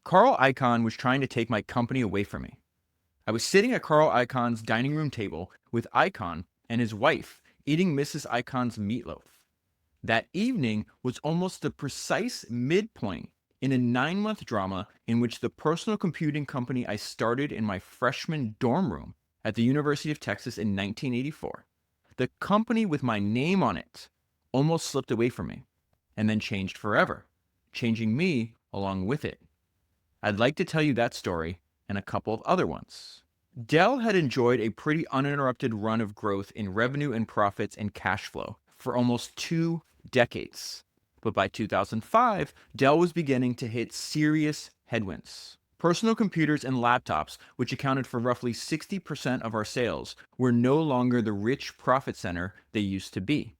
Carl Icahn was trying to take my company away from me. I was sitting at Carl Icahn's dining room table with Icahn and his wife eating Mrs. Icahn's meatloaf. That evening was almost the precise midpoint in a 9-month drama in which the personal computing company I started in my freshman dorm room at the University of Texas in 1984, the company with my name on it, almost slipped away from me and then changed forever, changing me along with it. I'd like to tell you that story and a couple of other ones. Dell had enjoyed a pretty uninterrupted run of growth in revenue and profits and cash flow for almost 2 decades. But by 2005, Dell was beginning to hit serious headwinds. Personal computers and laptops, which accounted for roughly 60% of our sales, were no longer the rich profit center they used to be.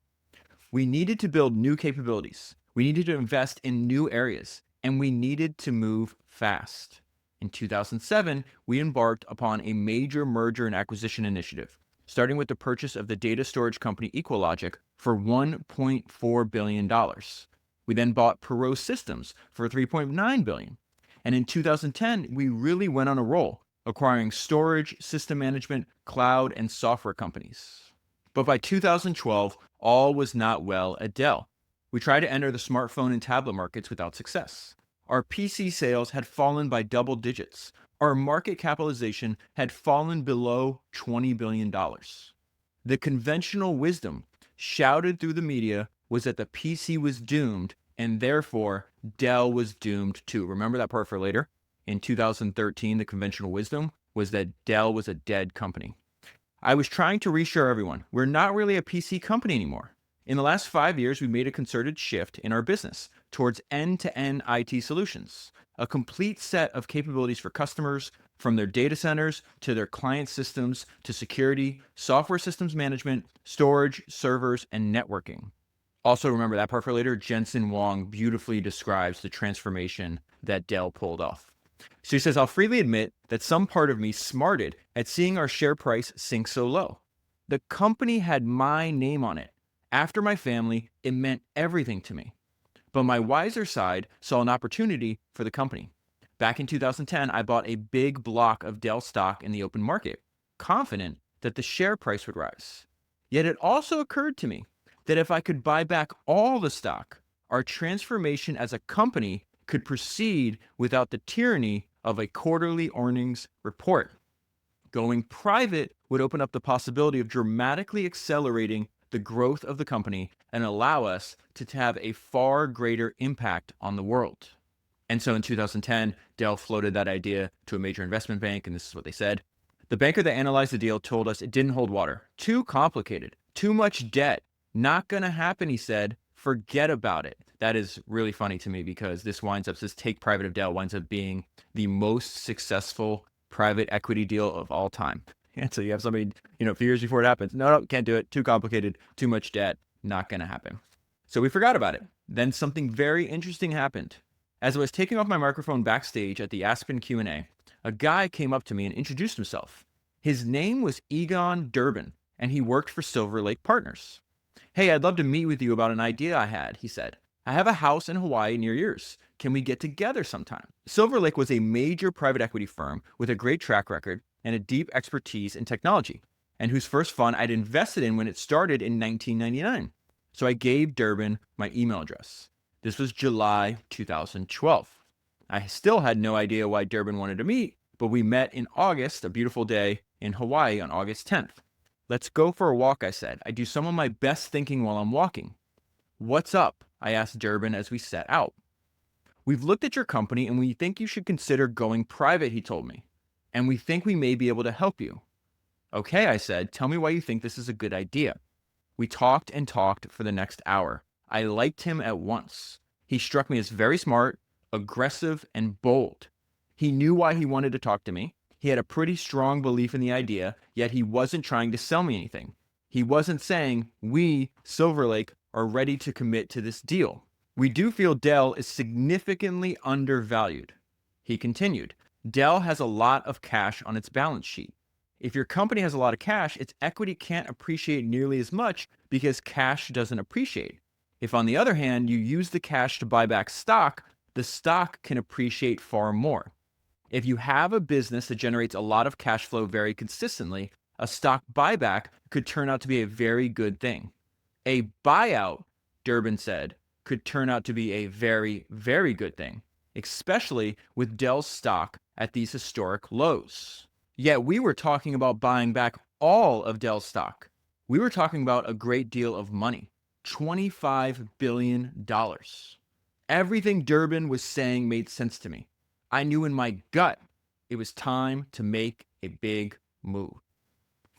We needed to build new capabilities. We needed to invest in new areas, and we needed to move fast. In 2007, we embarked upon a major merger and acquisition initiative, starting with the purchase of the data storage company Equalogic for $1.4 billion. We then bought Perot Systems for $3.9 billion. And in 2010, we really went on a roll, acquiring storage, system management, cloud, and software companies. But by 2012, all was not well at Dell. We tried to enter the smartphone and tablet markets without success. Our PC sales had fallen by double digits. Our market capitalization had fallen below $20 billion. The conventional wisdom shouted through the media was that the PC was doomed, and therefore Dell was doomed too. Remember that part for later? In 2013, the conventional wisdom was that Dell was a dead company. I was trying to reassure everyone, we're not really a PC company anymore. In the last 5 years, we made a concerted shift in our business towards end-to-end IT solutions, a complete set of capabilities for customers, from their data centers to their client systems to security, software systems management, storage, servers, and networking. Also, remember that part for later, Jensen Huang beautifully describes the transformation that Dell pulled off. So he says, I'll freely admit that some part of me smarted at seeing our share price sink so low. The company had my name on it. After my family, it meant everything to me. But my wiser side saw an opportunity for the company. Back in 2010, I bought a big block of Dell stock in the open market, confident that the share price would rise. Yet it also occurred to me that if I could buy back all the stock, our transformation as a company could proceed without the tyranny of a quarterly earnings report. Going private would open up the possibility of dramatically accelerating the growth of the company and allow us to have a far greater impact on the world. And so in 2010, Dell floated that idea to a major investment bank, and this is what they said. The banker that analyzed the deal told us it didn't hold water. Too complicated, too much debt. Not gonna happen, he said. Forget about it. That is really funny to me because this take private of Dell winds up being the most successful private equity deal of all time. And so you have somebody, a few years before it happens. No, can't do it. Too complicated, too much debt. Not going to happen. So we forgot about it. Then something very interesting happened. As I was taking off my microphone backstage at the Aspen Q&A, a guy came up to me and introduced himself. His name was Egon Durbin, and he worked for Silver Lake Partners. Hey, I'd love to meet with you about an idea I had, he said. I have a house in Hawaii near yours. Can we get together sometime? Silver Lake was a major private equity firm with a great track record and a deep expertise in technology, and whose first fund I'd invested in when it started in 1999. So I gave Durbin my email address. This was July 2012. I still had no idea why Durbin wanted to meet, but we met in August, a beautiful day in Hawaii on August 10th. Let's go for a walk, I said. I do some of my best thinking while I'm walking. What's up? I asked Durbin as we set out. We've looked at your company and we think you should consider going private, he told me. And we think we may be able to help you. Okay, I said, tell me why you think this is a good idea. We talked and talked for the next hour. I liked him at once. He struck me as very smart, aggressive, and bold. He knew why he wanted to talk to me. He had a pretty strong belief in the idea, yet he wasn't trying to sell me anything. He wasn't saying, we, Silver Lake, are ready to commit to this deal. We do feel Dell is significantly undervalued. He continued, Dell has a lot of cash on its balance sheet. If your company has a lot of cash, its equity can't appreciate nearly as much because cash doesn't appreciate. If, on the other hand, you use the cash to buy back stock, the stock can appreciate far more. If you have a business that generates a lot of cash flow very consistently, a stock buyback could turn out to be a very good thing. A buyout, Durbin said, could turn out to be a very, very good thing, especially with Dell's stock at these historic lows. Yet we were talking about buying back all of Dell's stock. We were talking about a great deal of money, $25 billion. Everything Durbin was saying made sense to me. I knew in my gut it was time to make a big move.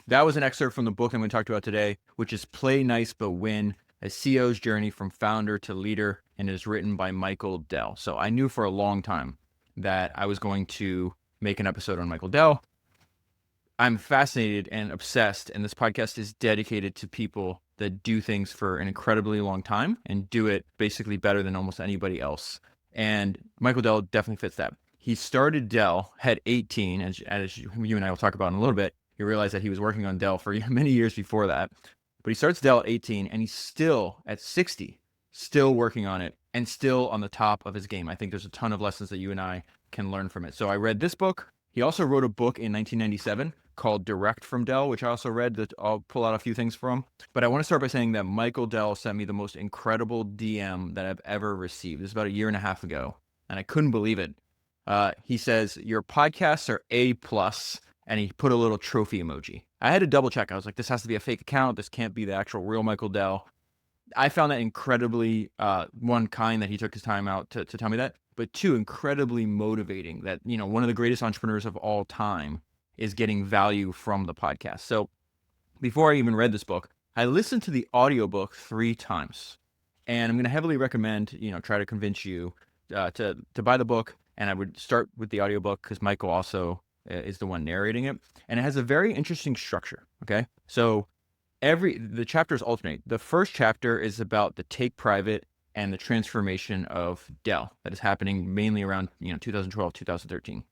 That was an excerpt from the book I'm going to talk about today, which is Play Nice But Win, a CEO's journey from founder to leader, and is written by Michael Dell. So I knew for a long time that I was going to make an episode on Michael Dell. I'm fascinated and obsessed, and this podcast is dedicated to people that do things for an incredibly long time and do it basically better than almost anybody else. And Michael Dell definitely fits that. He started Dell at 18, as you and I will talk about in a little bit. You realize that he was working on Dell for many years before that. But he starts Dell at 18, and he's still at 60, still working on it, and still on the top of his game. I think there's a ton of lessons that you and I can learn from it. So I read this book. He also wrote a book in 1997 called Direct from Dell, which I also read, that I'll pull out a few things from. But I want to start by saying that Michael Dell sent me the most incredible DM that I've ever received. This is about a year and a half ago, and I couldn't believe it. He says, your podcasts are A+, and he put a little trophy emoji. I had to double check. I was like, this has to be a fake account. This can't be the actual real Michael Dell. I found that incredibly, one, kind that he took his time out to tell me that, but two, incredibly motivating that, one of the greatest entrepreneurs of all time is getting value from the podcast. So before I even read this book, I listened to the audiobook 3 times, and I'm going to heavily recommend, try to convince you to buy the book. And I would start with the audiobook because Michael also is the one narrating it. And it has a very interesting structure. Okay. So the chapters alternate. The first chapter is about the take private and the transformation of Dell that is happening mainly around, 2012, 2013.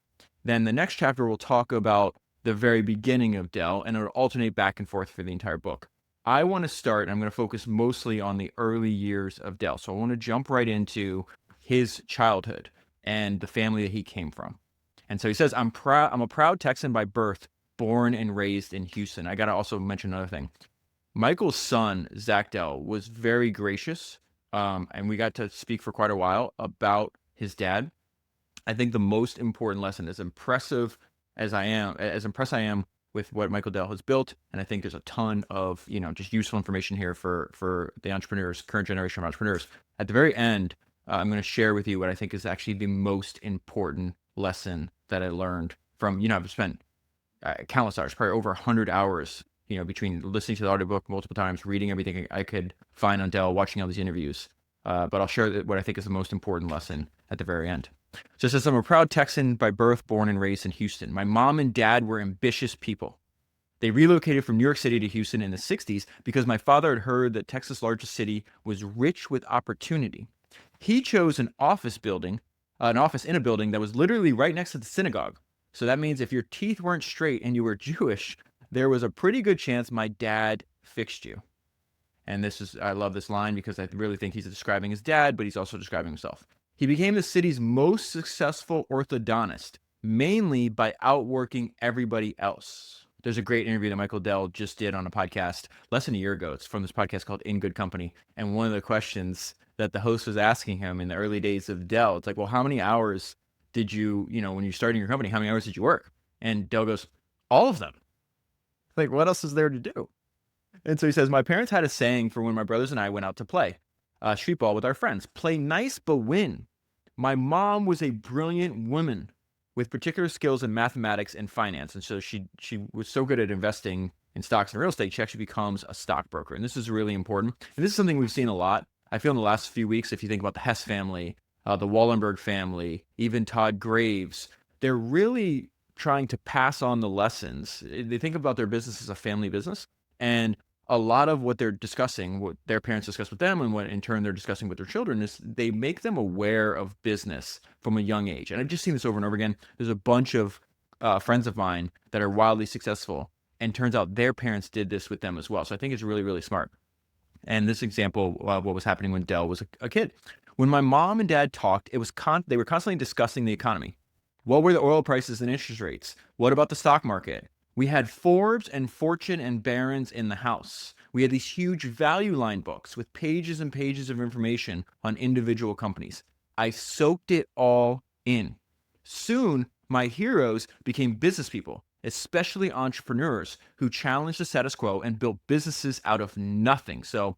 Then the next chapter will talk about the very beginning of Dell, and it'll alternate back and forth for the entire book. I want to start, and I'm going to focus mostly on the early years of Dell. So I want to jump right into his childhood and the family that he came from. And so he says, I'm a proud Texan by birth, born and raised in Houston. I got to also mention another thing. Michael's son, Zach Dell, was very gracious, and we got to speak for quite a while about his dad. I think the most important lesson, as impressed I am with what Michael Dell has built, and I think there's a ton of, just useful information here for the entrepreneurs, current generation of entrepreneurs. At the very end, I'm going to share with you what I think is actually the most important lesson that I learned from, I've spent countless hours, probably over 100 hours, between listening to the audiobook multiple times, reading everything I could find on Dell, watching all these interviews. But I'll share what I think is the most important lesson at the very end. So it says, I'm a proud Texan by birth, born and raised in Houston. My mom and dad were ambitious people. They relocated from New York City to Houston in the 60s because my father had heard that Texas' largest city was rich with opportunity. He chose an office in a building that was literally right next to the synagogue. So that means if your teeth weren't straight and you were Jewish, there was a pretty good chance my dad fixed you. And I love this line because I really think he's describing his dad, but he's also describing himself. He became the city's most successful orthodontist, mainly by outworking everybody else. There's a great interview that Michael Dell just did on a podcast less than a year ago. It's from this podcast called In Good Company. And one of the questions that the host was asking him in the early days of Dell, it's like, well, how many hours did you, when you're starting your company, how many hours did you work? And Dell goes, all of them. Like, what else is there to do? And so he says, my parents had a saying for when my brothers and I went out to play street ball with our friends, play nice but win. My mom was a brilliant woman with particular skills in mathematics and finance. And so she was so good at investing in stocks and real estate, she actually becomes a stockbroker. And this is really important. And this is something we've seen a lot. I feel in the last few weeks, if you think about the Hess family, the Wallenberg family, even Todd Graves, they're really trying to pass on the lessons. They think about their business as a family business. And a lot of what they're discussing, what their parents discuss with them, and what in turn they're discussing with their children, is they make them aware of business from a young age. And I've just seen this over and over again. There's a bunch of friends of mine that are wildly successful, and turns out their parents did this with them as well. So I think it's really, really smart. And this example of what was happening when Dell was a kid. When my mom and dad talked, they were constantly discussing the economy. What were the oil prices and interest rates? What about the stock market? We had Forbes and Fortune and Barron's in the house. We had these huge value line books with pages and pages of information on individual companies. I soaked it all in. Soon, my heroes became business people, especially entrepreneurs who challenged the status quo and built businesses out of nothing. So,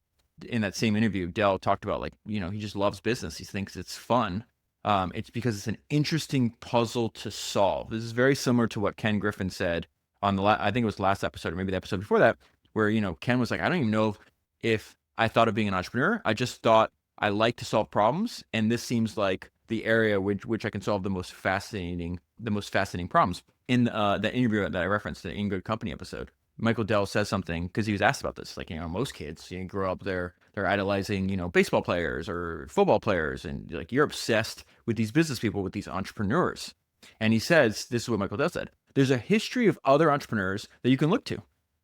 in that same interview, Dell talked about, like, he just loves business. He thinks it's fun. It's because it's an interesting puzzle to solve. This is very similar to what Ken Griffin said on I think it was last episode, or maybe the episode before that, where, Ken was like, I don't even know if I thought of being an entrepreneur. I just thought I like to solve problems. And this seems like the area which I can solve the most fascinating problems. In that interview that I referenced, the In Good Company episode, Michael Dell says something, because he was asked about this, like, most kids, grow up, they're idolizing, baseball players or football players, and like, you're obsessed with these business people, with these entrepreneurs. And he says, this is what Michael Dell said: there's a history of other entrepreneurs that you can look to,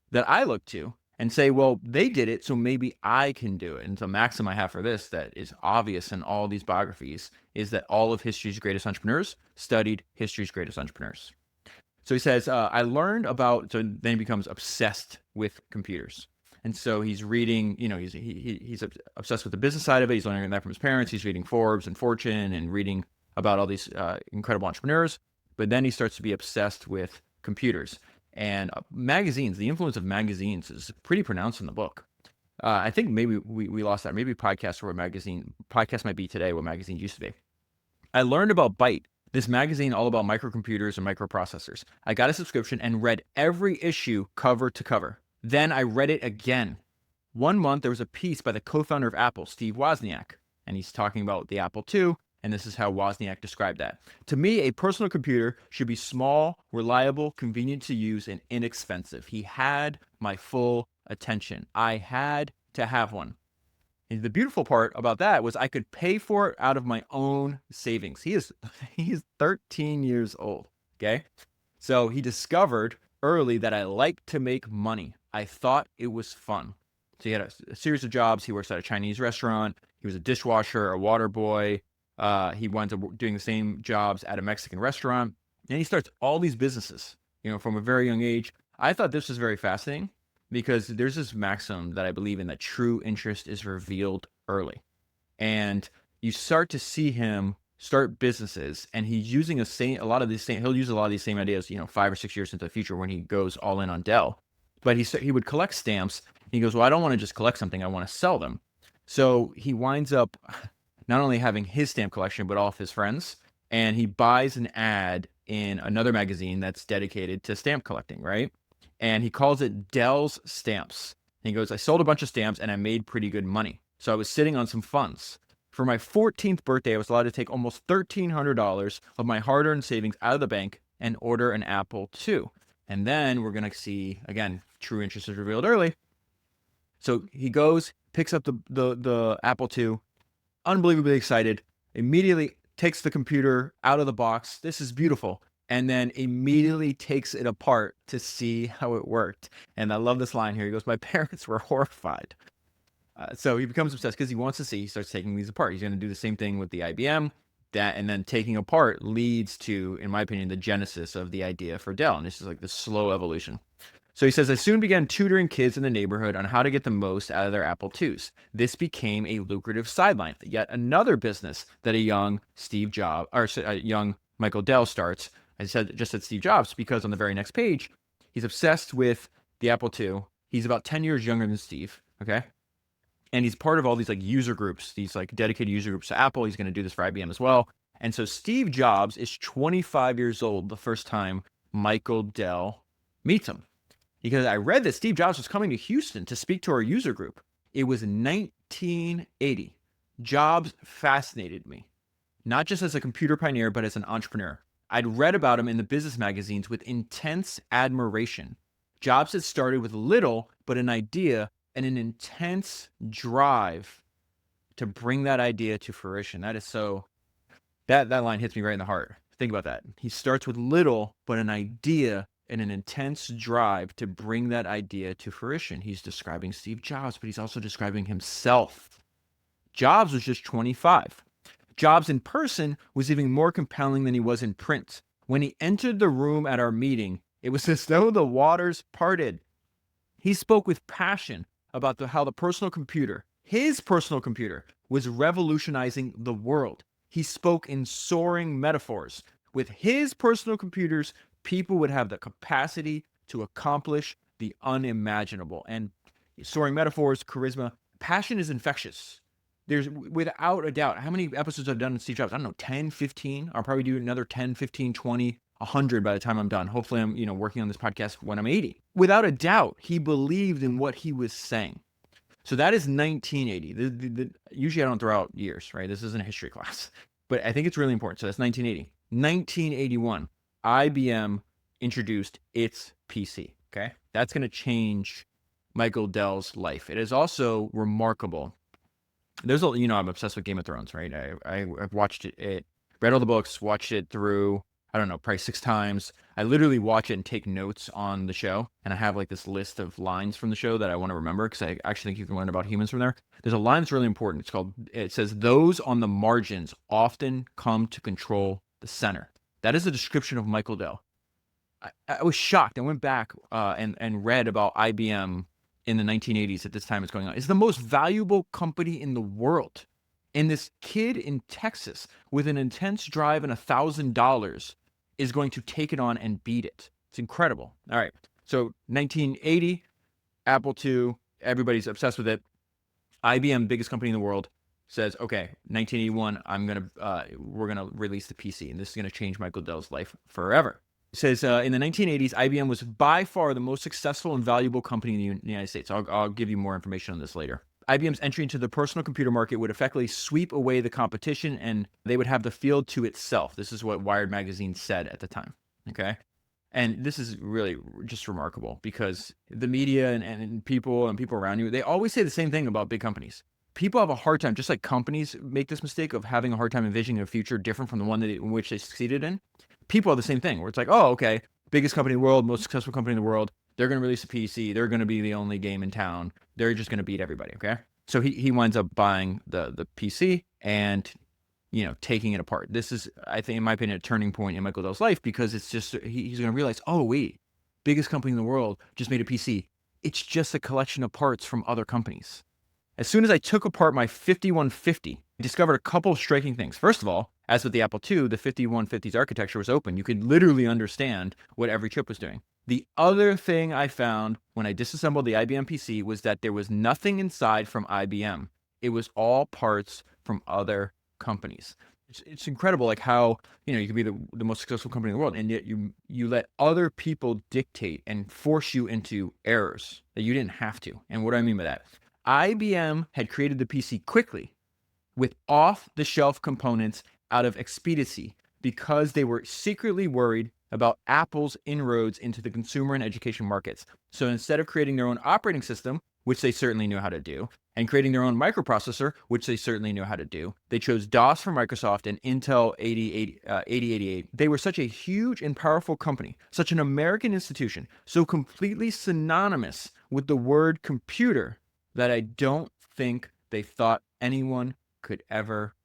that I look to, and say, well, they did it, so maybe I can do it. And the maxim I have for this, that is obvious in all these biographies, is that all of history's greatest entrepreneurs studied history's greatest entrepreneurs. So he says, I learned about, so then he becomes obsessed with computers. And so he's reading, he's obsessed with the business side of it. He's learning that from his parents. He's reading Forbes and Fortune and reading about all these incredible entrepreneurs. But then he starts to be obsessed with computers and magazines. The influence of magazines is pretty pronounced in the book. I think maybe we lost that. Maybe podcast might be today what magazines used to be. I learned about Byte, this magazine all about microcomputers and microprocessors. I got a subscription and read every issue cover to cover. Then I read it again. One month, there was a piece by the co-founder of Apple, Steve Wozniak, and he's talking about the Apple II, and this is how Wozniak described that. To me, a personal computer should be small, reliable, convenient to use, and inexpensive. He had my full attention. I had to have one. And the beautiful part about that was I could pay for it out of my own savings. He's 13 years old, okay? So he discovered early that I like to make money. I thought it was fun. So he had a series of jobs. He works at a Chinese restaurant. He was a dishwasher, a water boy. He winds up doing the same jobs at a Mexican restaurant. And he starts all these businesses, from a very young age. I thought this was very fascinating, because there's this maxim that I believe in, that true interest is revealed early. And you start to see him start businesses, and he's using he'll use a lot of these same ideas, 5 or 6 years into the future when he goes all in on Dell. But he would collect stamps. He goes, well, I don't want to just collect something, I want to sell them. So he winds up not only having his stamp collection, but all of his friends. And he buys an ad in another magazine that's dedicated to stamp collecting, right? And he calls it Dell's Stamps. And he goes, I sold a bunch of stamps and I made pretty good money. So I was sitting on some funds. For my 14th birthday, I was allowed to take almost $1,300 of my hard-earned savings out of the bank and order an Apple II. And then we're going to see, again, true interest is revealed early. So he goes, picks up the Apple II, unbelievably excited, immediately takes the computer out of the box. This is beautiful. And then immediately takes it apart to see how it worked. And I love this line here. He goes, my parents were horrified. So he becomes obsessed because he wants to see. He starts taking these apart. He's going to do the same thing with the IBM. And then taking apart leads to, in my opinion, the genesis of the idea for Dell. And this is like the slow evolution. So he says, I soon began tutoring kids in the neighborhood on how to get the most out of their Apple IIs. This became a lucrative sideline. Yet another business that a young Michael Dell starts. I just said Steve Jobs, because on the very next page, he's obsessed with the Apple II. He's about 10 years younger than Steve, okay? And he's part of all these like user groups, these like dedicated user groups to Apple. He's going to do this for IBM as well. And so Steve Jobs is 25 years old the first time Michael Dell meets him. Because I read that Steve Jobs was coming to Houston to speak to our user group. It was 1980. Jobs fascinated me, not just as a computer pioneer, but as an entrepreneur. I'd read about him in the business magazines with intense admiration. Jobs had started with little, but an idea and an intense drive to bring that idea to fruition. That is so, that line hits me right in the heart. Think about that. He starts with little, but an idea and an intense drive to bring that idea to fruition. He's describing Steve Jobs, but he's also describing himself. Jobs was just 25. Jobs in person was even more compelling than he was in print. When he entered the room at our meeting, it was as though the waters parted. He spoke with passion about how the personal computer, his personal computer, was revolutionizing the world. He spoke in soaring metaphors. With his personal computers, people would have the capacity to accomplish the unimaginable. And soaring metaphors, charisma, passion is infectious. There's, without a doubt, how many episodes I've done in Steve Jobs? I don't know, 10, 15. I'll probably do another 10, 15, 20, 100 by the time I'm done. Hopefully I'm, working on this podcast when I'm 80. Without a doubt, he believed in what he was saying. So that is 1980. Usually I don't throw out years, right? This isn't a history class, but I think it's really important. So that's 1980. 1981, IBM introduced its PC, okay? That's going to change Michael Dell's life. It is also remarkable. There's I'm obsessed with Game of Thrones, right? I've watched it, read all the books, watched it through, I don't know, probably 6 times. I literally watch it and take notes on the show. And I have like this list of lines from the show that I want to remember because I actually think you can learn about humans from there. There's a line that's really important. It says, those on the margins often come to control the center. That is a description of Michael Dell. I was shocked. I went back and read about IBM in the 1980s at this time it's going on. It's the most valuable company in the world. And this kid in Texas with an intense drive and $1,000 is going to take it on and beat it. It's incredible. All right. So 1980, Apple II, everybody's obsessed with it. IBM, biggest company in the world, says, okay, 1981, we're gonna release the PC, and this is gonna change Michael Dell's life forever. It says in the 1980s, IBM was by far the most successful and valuable company in the United States. I'll give you more information on this later. IBM's entry into the personal computer market would effectively sweep away the competition, and they would have the field to itself. This is what Wired magazine said at the time, okay? And this is really just remarkable because the media and people around you, they always say the same thing about big companies. People have a hard time, just like companies make this mistake of having a hard time envisioning a future different from the one in which they succeeded in. People have the same thing where it's like, oh, okay, biggest company in the world, most successful company in the world. They're going to release a PC. They're going to be the only game in town. They're just going to beat everybody, okay? So he winds up buying the PC and, taking it apart. This is, I think, in my opinion, a turning point in Michael Dell's life because it's just, he's going to realize, oh, wait, biggest company in the world just made a PC. It's just a collection of parts from other companies. As soon as I took apart my 5150, I discovered a couple of striking things. First of all, as with the Apple II, the 5150's architecture was open. You could literally understand what every chip was doing. The other thing I found when I disassembled the IBM PC was that there was nothing inside from IBM. It was all parts from other companies. It's incredible, like how, you can be the most successful company in the world, and yet you let other people dictate and force you into errors that you didn't have to. And what do I mean by that? IBM had created the PC quickly with off-the-shelf components out of expediency because they were secretly worried about Apple's inroads into the consumer and education markets. So instead of creating their own operating system, which they certainly knew how to do, and creating their own microprocessor, which they certainly knew how to do, they chose DOS from Microsoft and Intel 8088. They were such a huge and powerful company, such an American institution, so completely synonymous with the word computer that I don't think they thought anyone could ever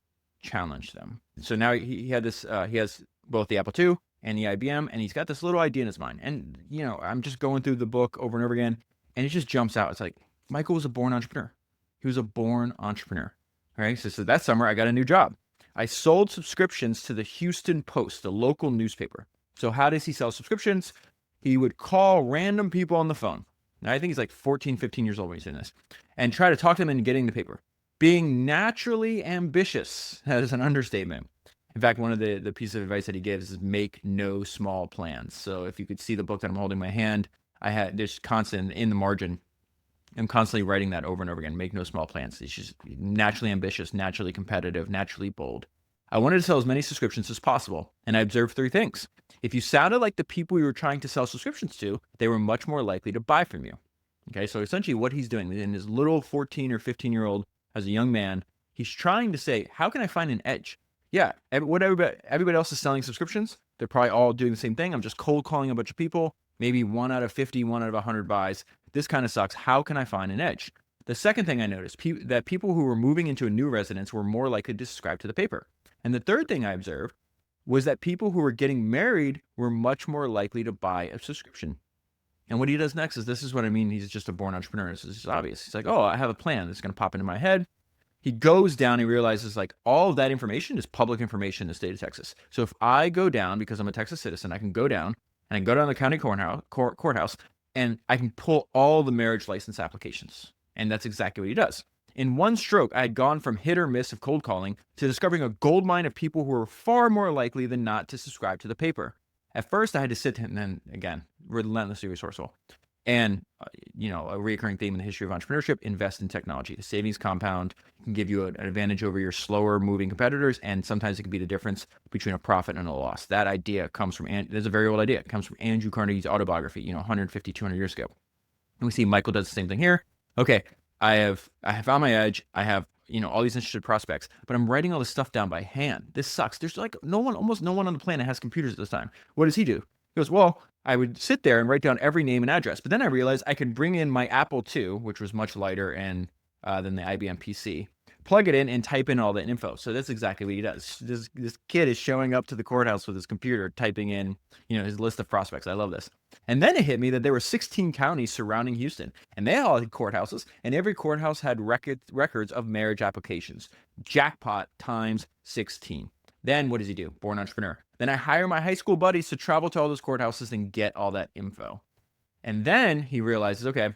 challenge them. So now he has both the Apple II and the IBM, and he's got this little idea in his mind. And, I'm just going through the book over and over again, and it just jumps out. It's like, Michael was a born entrepreneur. He was a born entrepreneur. All right. So that summer, I got a new job. I sold subscriptions to the Houston Post, the local newspaper. So how does he sell subscriptions? He would call random people on the phone. Now, I think he's like 14, 15 years old when he's doing this, and try to talk to them into getting the paper. Being naturally ambitious, that is an understatement. In fact, one of the pieces of advice that he gives is make no small plans. So if you could see the book that I'm holding in my hand, there's constant in the margin. I'm constantly writing that over and over again. Make no small plans. He's just naturally ambitious, naturally competitive, naturally bold. I wanted to sell as many subscriptions as possible, and I observed 3 things. If you sounded like the people you were trying to sell subscriptions to, they were much more likely to buy from you. Okay, so essentially what he's doing in his little 14 or 15-year-old, as a young man, he's trying to say, how can I find an edge? Yeah, everybody else is selling subscriptions. They're probably all doing the same thing. I'm just cold calling a bunch of people. Maybe 1 out of 50, 1 out of 100 buys. This kind of sucks. How can I find an edge? The second thing I noticed, that people who were moving into a new residence were more likely to subscribe to the paper. And the third thing I observed was that people who were getting married were much more likely to buy a subscription. And what he does next is, this is what I mean. He's just a born entrepreneur. This is obvious. He's like, oh, I have a plan that's going to pop into my head. He goes down, he realizes like all of that information is public information in the state of Texas. So if I go down, because I'm a Texas citizen, I can go down and I can go down to the county courthouse and I can pull all the marriage license applications. And that's exactly what he does. In one stroke, I had gone from hit or miss of cold calling to discovering a gold mine of people who were far more likely than not to subscribe to the paper. At first, I had to sit, and then again, relentlessly resourceful. And, a recurring theme in the history of entrepreneurship: invest in technology. The savings compound can give you an advantage over your slower moving competitors. And sometimes it can be the difference between a profit and a loss. That idea comes from, there's a very old idea. It comes from Andrew Carnegie's autobiography, 150, 200 years ago. And we see Michael does the same thing here. Okay, I have found my edge. I have, all these interested prospects, but I'm writing all this stuff down by hand. This sucks. There's like almost no one on the planet has computers at this time. What does he do? He goes, well, I would sit there and write down every name and address, but then I realized I could bring in my Apple II, which was much lighter and than the IBM PC, plug it in and type in all the info. So that's exactly what he does. This kid is showing up to the courthouse with his computer, typing in, his list of prospects. I love this. And then it hit me that there were 16 counties surrounding Houston, and they all had courthouses, and every courthouse had records of marriage applications. Jackpot times 16. Then what does he do? Born entrepreneur. Then I hire my high school buddies to travel to all those courthouses and get all that info. And then he realizes, okay,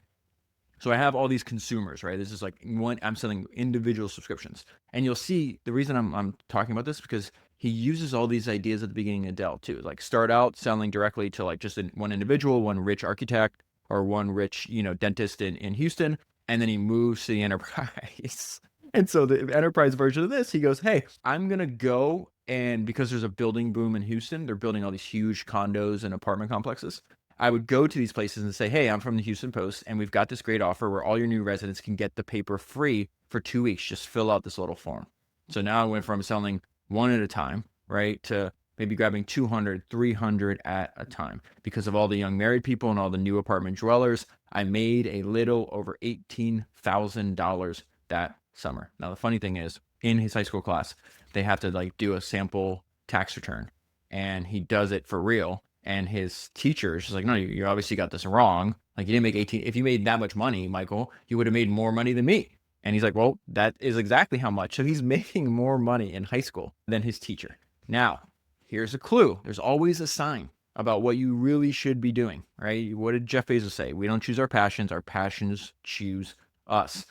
so I have all these consumers, right? This is like I'm selling individual subscriptions. And you'll see the reason I'm talking about this, because he uses all these ideas at the beginning of Dell too. Like start out selling directly to like just one individual, one rich architect or one rich, dentist in Houston. And then he moves to the enterprise. And so the enterprise version of this, he goes, hey, I'm going to go, and because there's a building boom in Houston, they're building all these huge condos and apartment complexes. I would go to these places and say, hey, I'm from the Houston Post, and we've got this great offer where all your new residents can get the paper free for 2 weeks. Just fill out this little form. So now I went from selling one at a time, right, to maybe grabbing 200, 300 at a time. Because of all the young married people and all the new apartment dwellers, I made a little over $18,000 that summer. Now, the funny thing is, in his high school class, they have to like do a sample tax return, and he does it for real. And his teacher is just like, no, you obviously got this wrong. Like, you didn't make 18. If you made that much money, Michael, you would have made more money than me. And he's like, well, that is exactly how much. So he's making more money in high school than his teacher. Now, here's a clue. There's always a sign about what you really should be doing, right? What did Jeff Bezos say? We don't choose our passions choose us.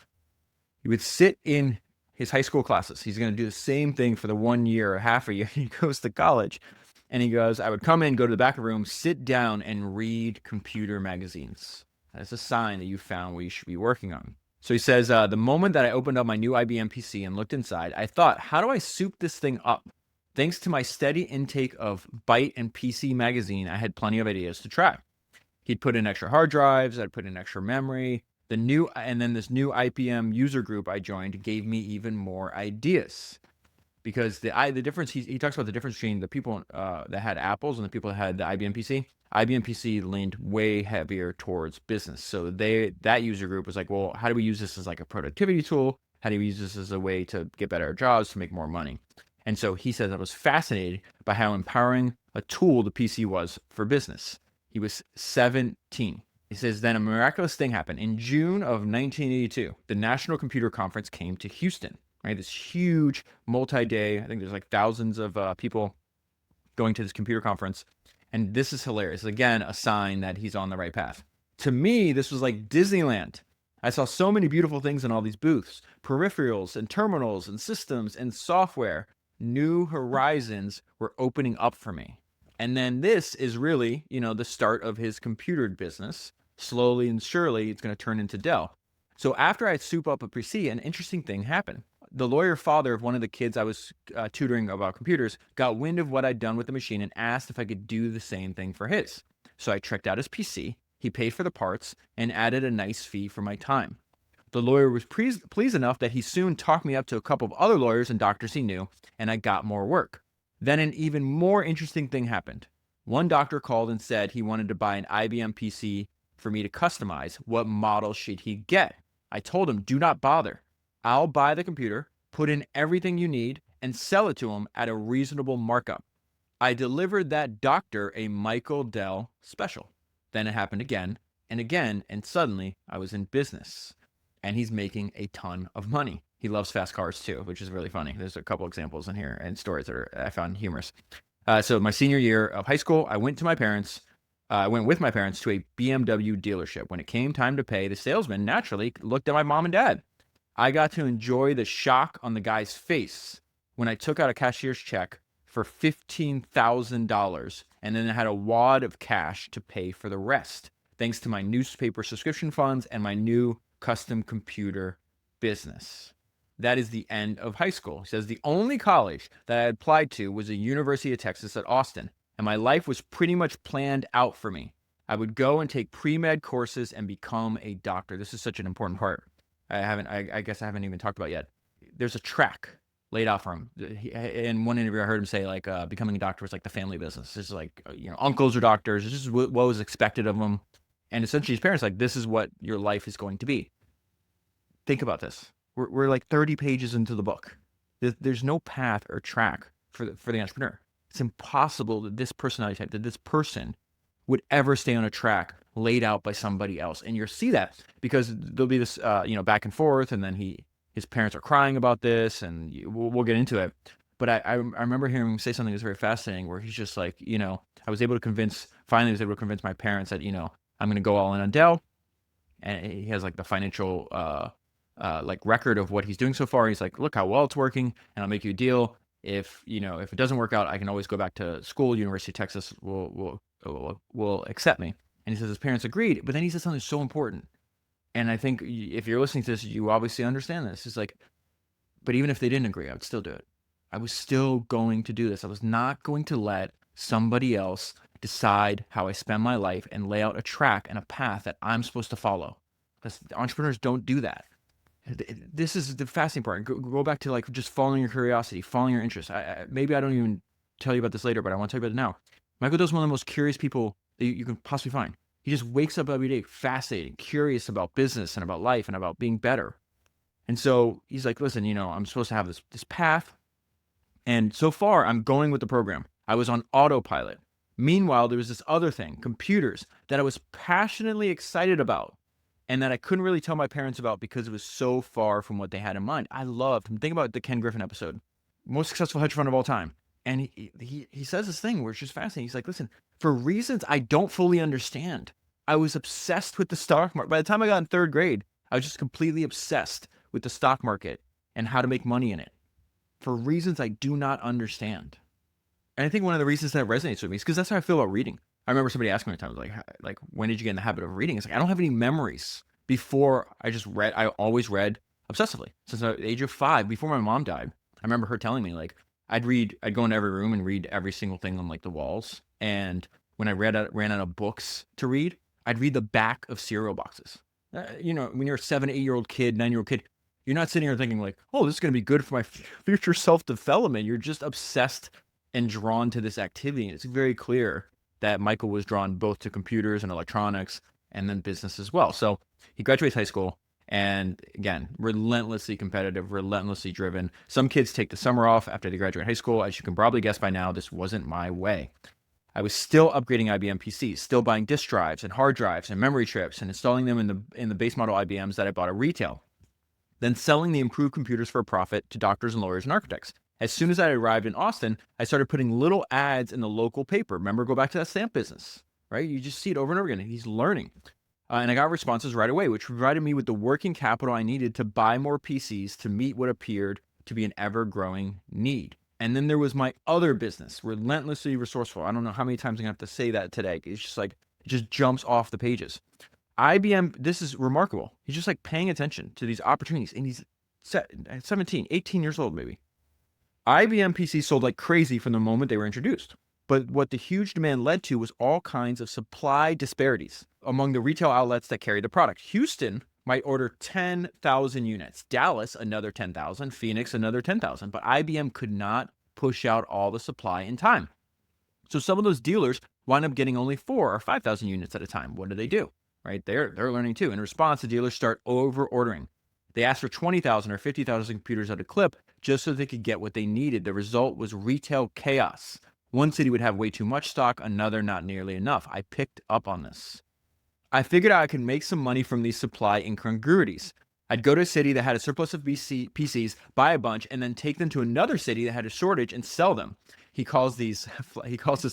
He would sit in his high school classes. He's going to do the same thing for the 1 year or half a year. He goes to college. And he goes, I would come in, go to the back of the room, sit down, and read computer magazines. That's a sign that you found what you should be working on. So he says, the moment that I opened up my new IBM PC and looked inside, I thought, how do I soup this thing up? Thanks to my steady intake of Byte and PC magazine, I had plenty of ideas to try. He'd put in extra hard drives. I'd put in extra memory. And then this new IBM user group I joined gave me even more ideas. Because the difference, he talks about the difference between the people that had Apples and the people that had the IBM PC. IBM PC leaned way heavier towards business. So that user group was like, well, how do we use this as like a productivity tool? How do we use this as a way to get better at jobs, to make more money? And so he says I was fascinated by how empowering a tool the PC was for business. He was 17. He says, then a miraculous thing happened. In June of 1982, the National Computer Conference came to Houston. Right, this huge multi-day, I think there's like thousands of people going to this computer conference. And this is hilarious. Again, a sign that he's on the right path. To me, this was like Disneyland. I saw so many beautiful things in all these booths, peripherals and terminals and systems and software. New horizons were opening up for me. And then this is really, the start of his computer business. Slowly and surely, it's going to turn into Dell. So after I soup up a PC, an interesting thing happened. The lawyer father of one of the kids I was tutoring about computers got wind of what I'd done with the machine and asked if I could do the same thing for his. So I checked out his PC, he paid for the parts, and added a nice fee for my time. The lawyer was pleased enough that he soon talked me up to a couple of other lawyers and doctors he knew, and I got more work. Then an even more interesting thing happened. One doctor called and said he wanted to buy an IBM PC for me to customize. What model should he get? I told him, do not bother. I'll buy the computer, put in everything you need, and sell it to him at a reasonable markup. I delivered that doctor a Michael Dell special. Then it happened again and again, and suddenly I was in business. And he's making a ton of money. He loves fast cars too, which is really funny. There's a couple examples in here and stories that I found humorous. So my senior year of high school, I went with my parents to a BMW dealership. When it came time to pay, the salesman naturally looked at my mom and dad. I got to enjoy the shock on the guy's face when I took out a cashier's check for $15,000 and then I had a wad of cash to pay for the rest, thanks to my newspaper subscription funds and my new custom computer business. That is the end of high school. He says the only college that I applied to was the University of Texas at Austin, and my life was pretty much planned out for me. I would go and take pre-med courses and become a doctor. This is such an important part. I guess I haven't even talked about yet. There's a track laid out for him. In one interview, I heard him say like becoming a doctor was like the family business. It's like, uncles are doctors. This is what was expected of them. And essentially his parents like, this is what your life is going to be. Think about this. We're like 30 pages into the book. There's no path or track for the entrepreneur. It's impossible that this personality type, that this person would ever stay on a track laid out by somebody else. And you'll see that because there'll be this, back and forth. And then his parents are crying about this and we'll get into it. But I remember hearing him say something that's very fascinating where he's just like, I was able to convince my parents that, I'm going to go all in on Dell. And he has like the financial, record of what he's doing so far. He's like, look how well it's working and I'll make you a deal. If it doesn't work out, I can always go back to school. University of Texas will accept me. And he says his parents agreed, but then he said something so important. And I think if you're listening to this, you obviously understand this. It's like, but even if they didn't agree, I would still do it. I was still going to do this. I was not going to let somebody else decide how I spend my life and lay out a track and a path that I'm supposed to follow. Because entrepreneurs don't do that. This is the fascinating part. Go back to like just following your curiosity, following your interest. Maybe I don't even tell you about this later, but I want to tell you about it now. Michael Dell's one of the most curious people that you can possibly find. He just wakes up every day fascinated, curious about business and about life and about being better. And so he's like, listen, I'm supposed to have this path. And so far, I'm going with the program. I was on autopilot. Meanwhile, there was this other thing, computers, that I was passionately excited about and that I couldn't really tell my parents about because it was so far from what they had in mind. I loved him. Think about the Ken Griffin episode, most successful hedge fund of all time. And he says this thing where it's just fascinating. He's like, listen, for reasons I don't fully understand, I was obsessed with the stock market. By the time I got in third grade, I was just completely obsessed with the stock market and how to make money in it for reasons I do not understand. And I think one of the reasons that resonates with me is because that's how I feel about reading. I remember somebody asking me one time, like, when did you get in the habit of reading? It's like, I don't have any memories. Before I just read, I always read obsessively since the age of 5, before my mom died. I remember her telling me like, I'd go into every room and read every single thing on like the walls. And when I ran out of books to read, I'd read the back of cereal boxes. When you're a 7, 8-year-old kid, 9-year-old kid, you're not sitting here thinking like, oh, this is going to be good for my future self-development. You're just obsessed and drawn to this activity. And it's very clear that Michael was drawn both to computers and electronics and then business as well. So he graduates high school and again, relentlessly competitive, relentlessly driven. Some kids take the summer off after they graduate high school. As you can probably guess by now, this wasn't my way. I was still upgrading IBM PCs, still buying disk drives and hard drives and memory chips and installing them in the base model IBMs that I bought at retail. Then selling the improved computers for a profit to doctors and lawyers and architects. As soon as I arrived in Austin, I started putting little ads in the local paper. Remember, go back to that stamp business, right? You just see it over and over again. He's learning. And I got responses right away, which provided me with the working capital I needed to buy more PCs to meet what appeared to be an ever-growing need. And then there was my other business, relentlessly resourceful. I don't know how many times I'm going to have to say that today. It's just like, it just jumps off the pages. IBM, this is remarkable. He's just like paying attention to these opportunities. And he's 17, 18 years old maybe. IBM PCs sold like crazy from the moment they were introduced. But what the huge demand led to was all kinds of supply disparities among the retail outlets that carried the product. Houston might order 10,000 units, Dallas another 10,000, Phoenix another 10,000, but IBM could not push out all the supply in time. So some of those dealers wind up getting only 4,000 or 5,000 units at a time. What do? Right? They're learning too. In response, the dealers start over ordering. They asked for 20,000 or 50,000 computers at a clip just so they could get what they needed. The result was retail chaos. One city would have way too much stock, another not nearly enough. I picked up on this. I figured out I could make some money from these supply incongruities. I'd go to a city that had a surplus of PCs, buy a bunch, and then take them to another city that had a shortage and sell them. He calls this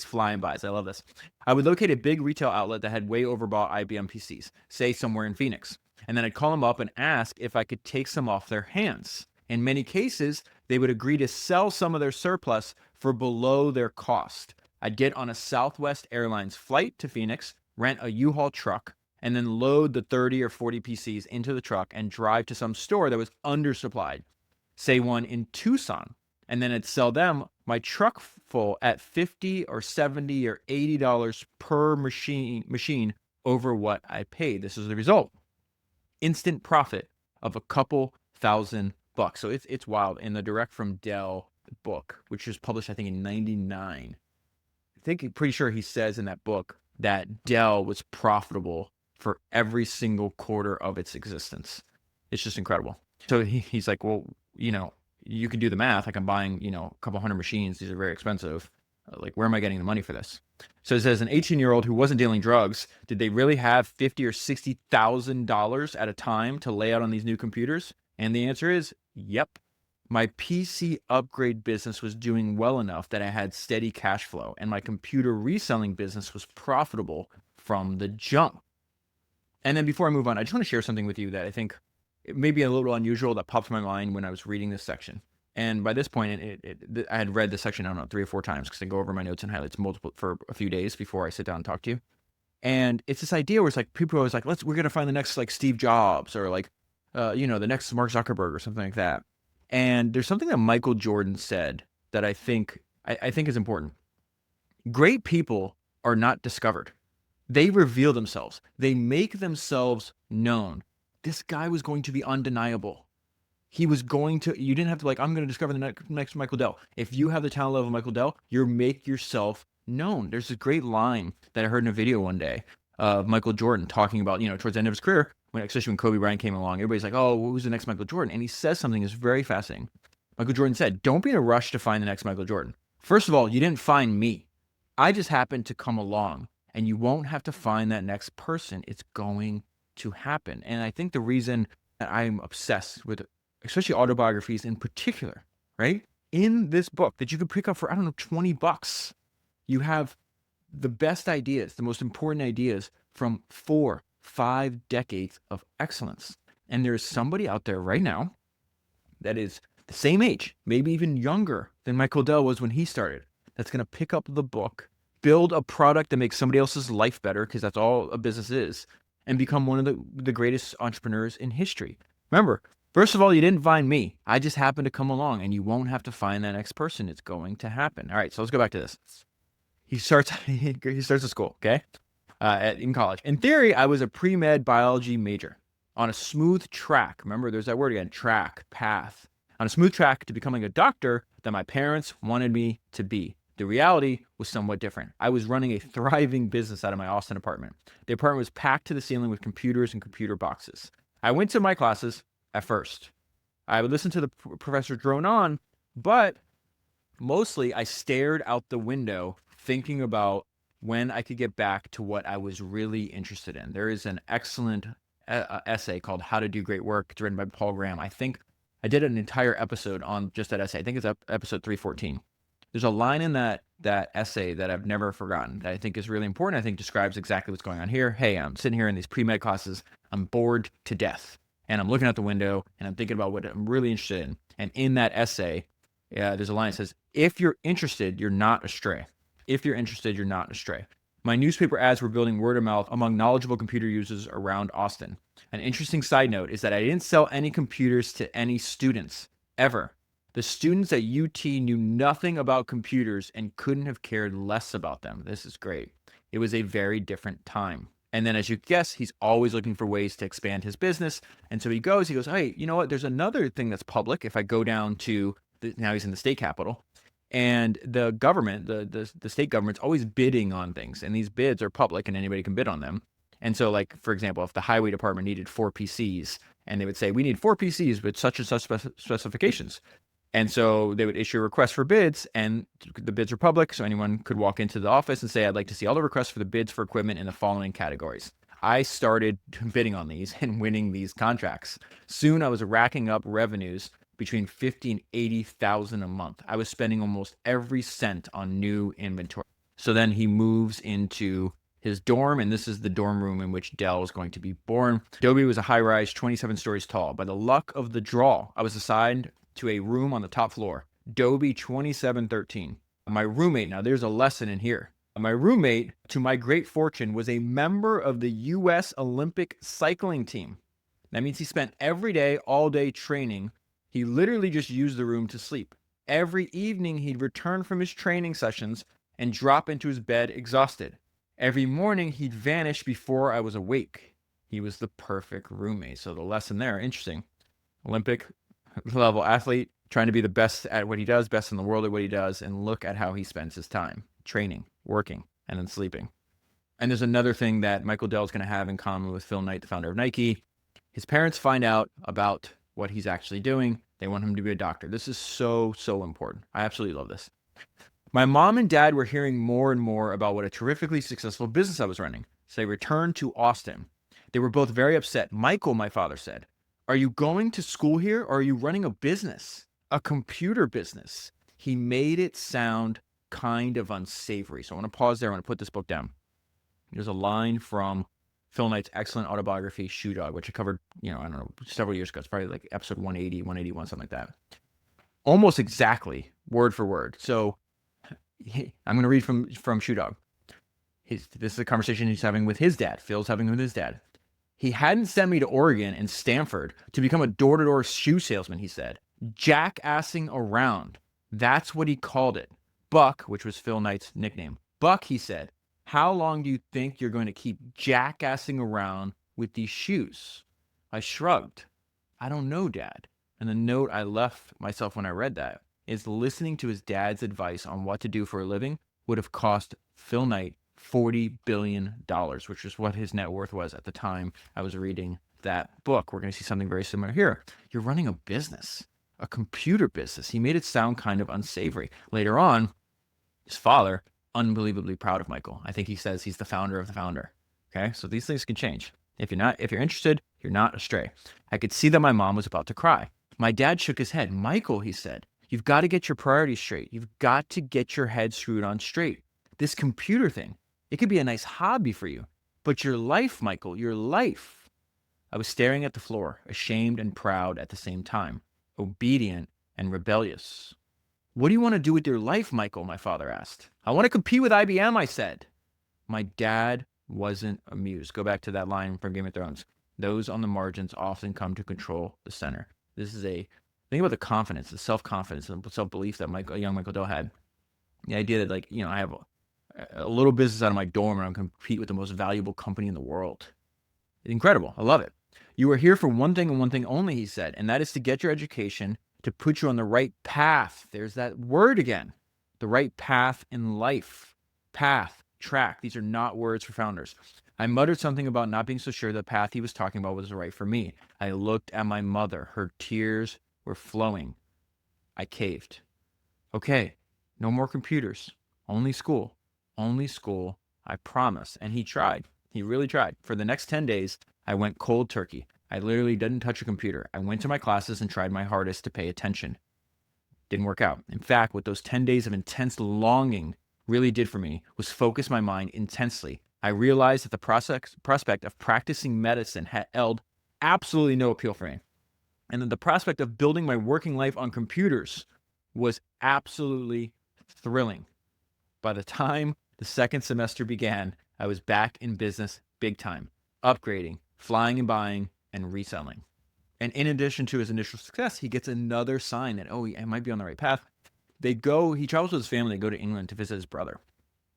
flying buys. I love this. I would locate a big retail outlet that had way overbought IBM PCs, say somewhere in Phoenix, and then I'd call them up and ask if I could take some off their hands. In many cases, they would agree to sell some of their surplus for below their cost. I'd get on a Southwest Airlines flight to Phoenix, rent a U-Haul truck, and then load the 30 or 40 PCs into the truck and drive to some store that was undersupplied, say one in Tucson, and then I'd sell them my truck full at $50 or $70 or $80 per machine over what I paid. This is the result. Instant profit of a couple $1,000. So it's wild. In the direct from Dell book, which was published, I think, in 99, pretty sure he says in that book that Dell was profitable for every single quarter of its existence. It's just incredible. So he's like, well, you can do the math. Like, I'm buying, a couple hundred machines. These are very expensive. Like, where am I getting the money for this? So it says, an 18-year-old who wasn't dealing drugs, did they really have $50,000 or $60,000 at a time to lay out on these new computers? And the answer is, yep. My PC upgrade business was doing well enough that I had steady cash flow, and my computer reselling business was profitable from the jump. And then before I move on, I just want to share something with you that I think it may be a little unusual that popped in my mind when I was reading this section. And by this point, I had read this section, I don't know, 3 or 4 times, because I go over my notes and highlights for a few days before I sit down and talk to you. And it's this idea where it's like, people are always like, we're going to find the next like Steve Jobs, or like, the next Mark Zuckerberg or something like that. And there's something that Michael Jordan said that I think is important. Great people are not discovered. They reveal themselves. They make themselves known. This guy was going to be undeniable. You didn't have to I'm going to discover the next Michael Dell. If you have the talent level of Michael Dell, you make yourself known. There's a great line that I heard in a video one day of Michael Jordan talking about, towards the end of his career, especially when Kobe Bryant came along, everybody's like, oh, who's the next Michael Jordan? And he says something that's very fascinating. Michael Jordan said, don't be in a rush to find the next Michael Jordan. First of all, you didn't find me. I just happened to come along, and you won't have to find that next person. It's going to happen. And I think the reason that I'm obsessed with, especially autobiographies in particular, right? In this book that you could pick up for, $20, you have the best ideas, the most important ideas from 4-5 decades of excellence. And there's somebody out there right now that is the same age, maybe even younger than Michael Dell was when he started, that's going to pick up the book, build a product that makes somebody else's life better, because that's all a business is, and become one of the greatest entrepreneurs in history. Remember, first of all, you didn't find me. I just happened to come along, and you won't have to find that next person. It's going to happen. All right, so let's go back to this. He starts at school, okay? In college. In theory, I was a pre-med biology major on a smooth track. Remember, there's that word again, track, path. On a smooth track to becoming a doctor that my parents wanted me to be. The reality was somewhat different. I was running a thriving business out of my Austin apartment. The apartment was packed to the ceiling with computers and computer boxes. I went to my classes at first. I would listen to the professor drone on, but mostly I stared out the window thinking about when I could get back to what I was really interested in. There is an excellent essay called How to Do Great Work. It's written by Paul Graham. I think I did an entire episode on just that essay. I think it's episode 314. There's a line in that essay that I've never forgotten that I think is really important. I think describes exactly what's going on here. Hey, I'm sitting here in these pre-med classes. I'm bored to death. And I'm looking out the window and I'm thinking about what I'm really interested in. And in that essay, there's a line that says, if you're interested, you're not astray. If you're interested, you're not astray. My newspaper ads were building word of mouth among knowledgeable computer users around Austin. An interesting side note is that I didn't sell any computers to any students, ever. The students at UT knew nothing about computers and couldn't have cared less about them. This is great. It was a very different time. And then, as you guess, he's always looking for ways to expand his business. And so he goes, hey, you know what? There's another thing that's public. If I go down to, now he's in the state capitol, and the government, the state government's always bidding on things. And these bids are public and anybody can bid on them. And so, like, for example, if the highway department needed 4 PCs, and they would say, we need 4 PCs with such and such specifications. And so they would issue a request for bids, and the bids are public, so anyone could walk into the office and say, I'd like to see all the requests for the bids for equipment in the following categories. I started bidding on these and winning these contracts. Soon I was racking up revenues between 50 and 80,000 a month. I was spending almost every cent on new inventory. So then he moves into his dorm, and this is the dorm room in which Dell is going to be born. Adobe was a high-rise, 27 stories tall. By the luck of the draw, I was assigned to a room on the top floor, Adobe 2713. My roommate, now there's a lesson in here. My roommate, to my great fortune, was a member of the U.S. Olympic cycling team. That means he spent every day, all day training. He literally just used the room to sleep. Every evening, he'd return from his training sessions and drop into his bed exhausted. Every morning, he'd vanish before I was awake. He was the perfect roommate. So the lesson there, interesting. Olympic level athlete, trying to be the best at what he does, best in the world at what he does, and look at how he spends his time training, working, and then sleeping. And there's another thing that Michael Dell is going to have in common with Phil Knight, the founder of Nike. His parents find out about what he's actually doing. They want him to be a doctor. This is so, so important. I absolutely love this. My mom and dad were hearing more and more about what a terrifically successful business I was running. So they returned to Austin. They were both very upset. Michael, my father said, are you going to school here, or are you running a business, a computer business? He made it sound kind of unsavory. So I want to pause there. I want to put this book down. There's a line from Phil Knight's excellent autobiography, Shoe Dog, which I covered, I don't know, several years ago. It's probably like episode 180, 181, something like that. Almost exactly, word for word. So I'm going to read from Shoe Dog. This is a conversation he's having with his dad. Phil's having with his dad. He hadn't sent me to Oregon and Stanford to become a door-to-door shoe salesman, he said. Jackassing around. That's what he called it. Buck, which was Phil Knight's nickname. Buck, he said, how long do you think you're going to keep jackassing around with these shoes? I shrugged. I don't know, Dad. And the note I left myself when I read that is listening to his dad's advice on what to do for a living would have cost Phil Knight $40 billion, which is what his net worth was at the time I was reading that book. We're going to see something very similar here. You're running a business, a computer business. He made it sound kind of unsavory. Later on, his father, unbelievably proud of Michael. I think he says he's the founder of the founder. Okay, so these things can change. If you're interested, you're not astray. I could see that my mom was about to cry. My dad shook his head. Michael, he said, you've got to get your priorities straight. You've got to get your head screwed on straight. This computer thing, it could be a nice hobby for you, but your life, Michael, your life. I was staring at the floor, ashamed and proud at the same time, obedient and rebellious. What do you want to do with your life, Michael? My father asked. I want to compete with IBM, I said. My dad wasn't amused. Go back to that line from Game of Thrones. Those on the margins often come to control the center. This is think about the confidence, the self-confidence, and self-belief that young Michael Dell had. The idea that, I have a little business out of my dorm and I'm going to compete with the most valuable company in the world. Incredible. I love it. You are here for one thing and one thing only, he said, and that is to get your education to put you on the right path. There's that word again. The right path in life. Path, track. These are not words for founders. I muttered something about not being so sure the path he was talking about was right for me. I looked at my mother. Her tears were flowing. I caved. Okay, no more computers. Only school. Only school. I promise. And he tried. He really tried. For the next 10 days, I went cold turkey. I literally didn't touch a computer. I went to my classes and tried my hardest to pay attention. Didn't work out. In fact, what those 10 days of intense longing really did for me was focus my mind intensely. I realized that the prospect of practicing medicine held absolutely no appeal for me. And that the prospect of building my working life on computers was absolutely thrilling. By the time the second semester began, I was back in business big time, upgrading, flying and buying, and reselling. And in addition to his initial success, he gets another sign that, I might be on the right path. He travels with his family, they go to England to visit his brother,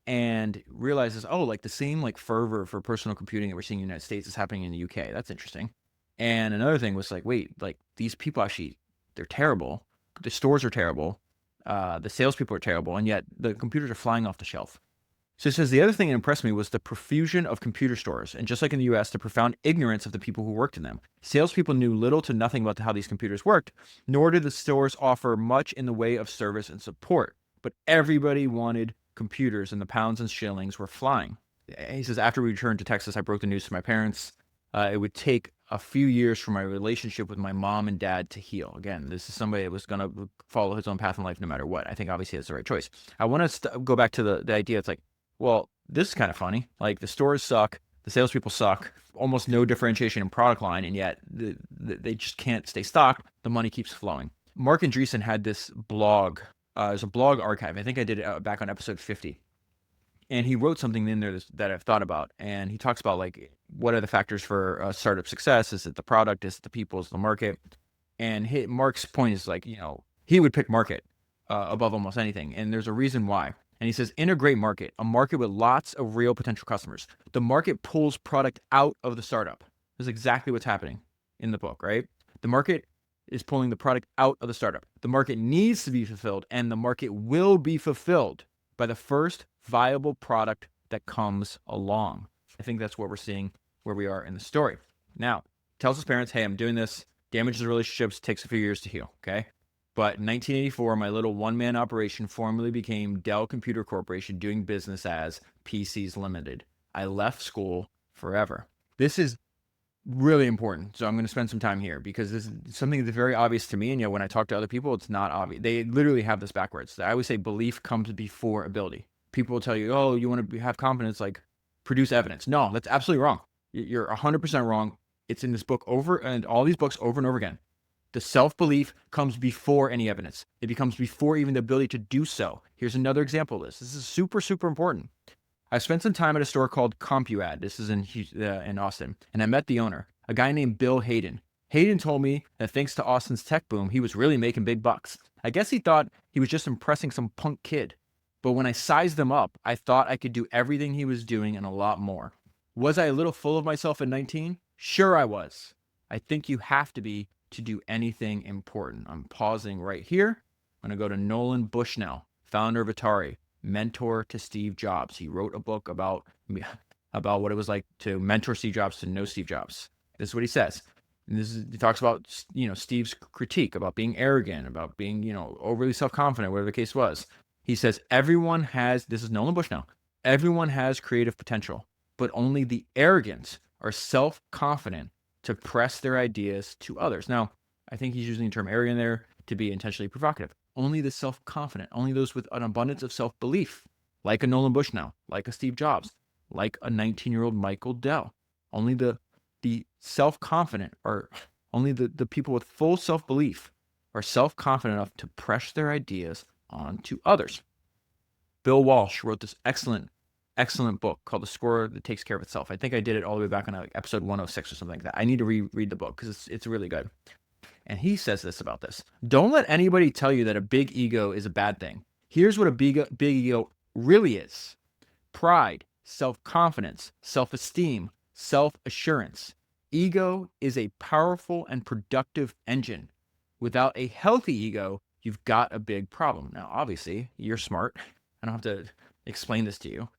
and realizes, the same fervor for personal computing that we're seeing in the United States is happening in the UK. That's interesting. And another thing was these people actually, they're terrible. The stores are terrible. The salespeople are terrible. And yet the computers are flying off the shelf. So it says the other thing that impressed me was the profusion of computer stores, and just like in the US, the profound ignorance of the people who worked in them. Salespeople knew little to nothing about how these computers worked, nor did the stores offer much in the way of service and support. But everybody wanted computers, and the pounds and shillings were flying. He says, after we returned to Texas, I broke the news to my parents. It would take a few years for my relationship with my mom and dad to heal. Again, this is somebody that was going to follow his own path in life no matter what. I think obviously that's the right choice. I want to go back to the idea. It's like, well, this is kind of funny. Like, the stores suck, the salespeople suck, almost no differentiation in product line, and yet they just can't stay stocked. The money keeps flowing. Mark Andreessen had this blog. There's a blog archive. I think I did it back on episode 50. And he wrote something in there that I've thought about. And he talks about, like, what are the factors for startup success? Is it the product? Is it the people? Is it the market? And Mark's point is, like, he would pick market above almost anything. And there's a reason why. And he says, in a great market, a market with lots of real potential customers, the market pulls product out of the startup. This is exactly what's happening in the book, right? The market is pulling the product out of the startup. The market needs to be fulfilled, and the market will be fulfilled by the first viable product that comes along. I think that's what we're seeing where we are in the story. Now, tells his parents, hey, I'm doing this, damages relationships, takes a few years to heal, okay? But in 1984, my little one-man operation formally became Dell Computer Corporation, doing business as PCs Limited. I left school forever. This is really important. So I'm going to spend some time here because this is something that's very obvious to me. And when I talk to other people, it's not obvious. They literally have this backwards. I always say belief comes before ability. People will tell you, oh, you want to have confidence, like produce evidence. No, that's absolutely wrong. You're 100% wrong. It's in this book and all these books over and over again. The self-belief comes before any evidence. It becomes before even the ability to do so. Here's another example of this. This is super, super important. I spent some time at a store called CompuAd. This is in Austin. And I met the owner, a guy named Bill Hayden. Hayden told me that thanks to Austin's tech boom, he was really making big bucks. I guess he thought he was just impressing some punk kid. But when I sized him up, I thought I could do everything he was doing and a lot more. Was I a little full of myself at 19? Sure I was. I think you have to be to do anything important. I'm pausing right here. I'm going to go to Nolan Bushnell, founder of Atari, mentor to Steve Jobs. He wrote a book about what it was like to mentor Steve Jobs, to know Steve Jobs. This is what he says. And he talks about, Steve's critique about being arrogant, about being, overly self-confident, whatever the case was. He says, this is Nolan Bushnell, everyone has creative potential, but only the arrogant are self-confident to press their ideas to others. Now, I think he's using the term arrogant there to be intentionally provocative. Only the self-confident, only those with an abundance of self-belief, like a Nolan Bushnell, like a Steve Jobs, like a 19-year-old Michael Dell. Only the self-confident, or only the people with full self-belief are self-confident enough to press their ideas onto others. Bill Walsh wrote this excellent book called The Score That Takes Care of Itself. I think I did it all the way back on episode 106 or something like that. I need to reread the book because it's really good. And he says this about this. Don't let anybody tell you that a big ego is a bad thing. Here's what a big ego really is. Pride, self-confidence, self-esteem, self-assurance. Ego is a powerful and productive engine. Without a healthy ego, you've got a big problem. Now, obviously, you're smart. I don't have to explain this to you.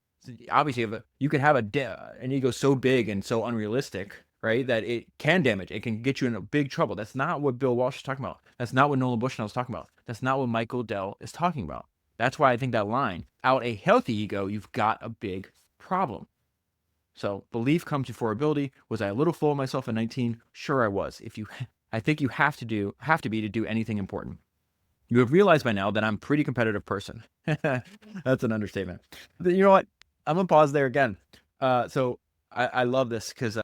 Obviously, you can have an ego so big and so unrealistic, right, that it can damage. It can get you in a big trouble. That's not what Bill Walsh is talking about. That's not what Nolan Bushnell is talking about. That's not what Michael Dell is talking about. That's why I think that line, out a healthy ego, you've got a big problem. So belief comes before ability. Was I a little full of myself at 19? Sure I was. I think you have to be to do anything important. You have realized by now that I'm a pretty competitive person. That's an understatement. But you know what? I'm going to pause there again. So I love this because,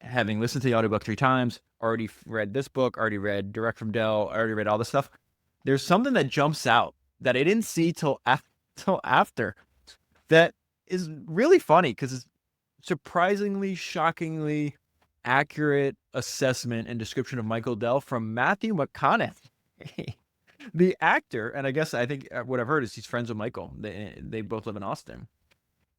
having listened to the audiobook 3 times, already read this book, already read Direct from Dell, already read all this stuff. There's something that jumps out that I didn't see till after that is really funny because it's surprisingly, shockingly accurate assessment and description of Michael Dell from Matthew McConaughey. The actor, and I think what I've heard is he's friends with Michael. They both live in Austin.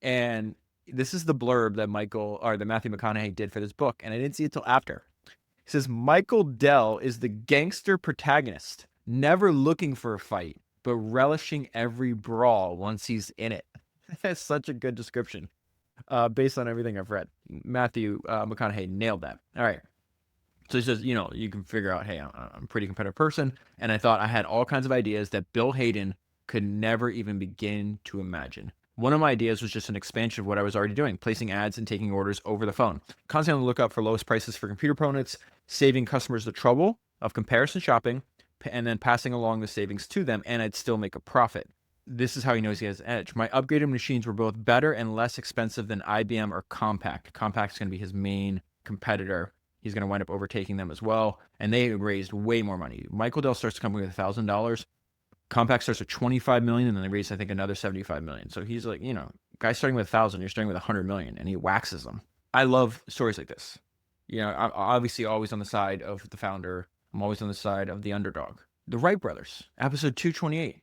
And this is the blurb that Matthew McConaughey did for this book, and I didn't see it till after. He says, Michael Dell is the gangster protagonist, never looking for a fight, but relishing every brawl once he's in it. That's such a good description, based on everything I've read. Matthew McConaughey nailed that. All right. So he says, you can figure out, hey, I'm a pretty competitive person. And I thought I had all kinds of ideas that Bill Hayden could never even begin to imagine. One of my ideas was just an expansion of what I was already doing, placing ads and taking orders over the phone. Constantly on the lookout for lowest prices for computer components, saving customers the trouble of comparison shopping, and then passing along the savings to them, and I'd still make a profit. This is how he knows he has an edge. My upgraded machines were both better and less expensive than IBM or Compaq. Compaq's going to be his main competitor. He's going to wind up overtaking them as well. And they raised way more money. Michael Dell starts the company with $1,000. Compaq starts with $25 million, and then they raise, I think, another $75 million. So he's like, guy starting with 1,000, you're starting with $100 million, and he waxes them. I love stories like this. I'm obviously always on the side of the founder. I'm always on the side of the underdog. The Wright brothers, episode 228.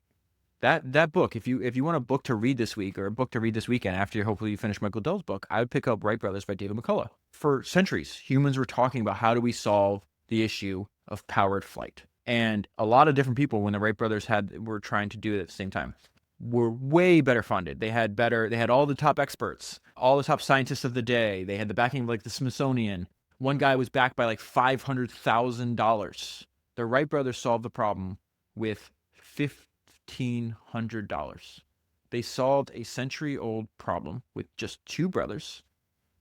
That book, if you want a book to read this week or a book to read this weekend after hopefully you finish Michael Dell's book, I would pick up Wright Brothers by David McCullough. For centuries, humans were talking about how do we solve the issue of powered flight. And a lot of different people, when the Wright brothers were trying to do it at the same time, were way better funded. They had all the top experts, all the top scientists of the day. They had the backing of like the Smithsonian. One guy was backed by like $500,000. The Wright brothers solved the problem with $1,500. They solved a century-old problem with just two brothers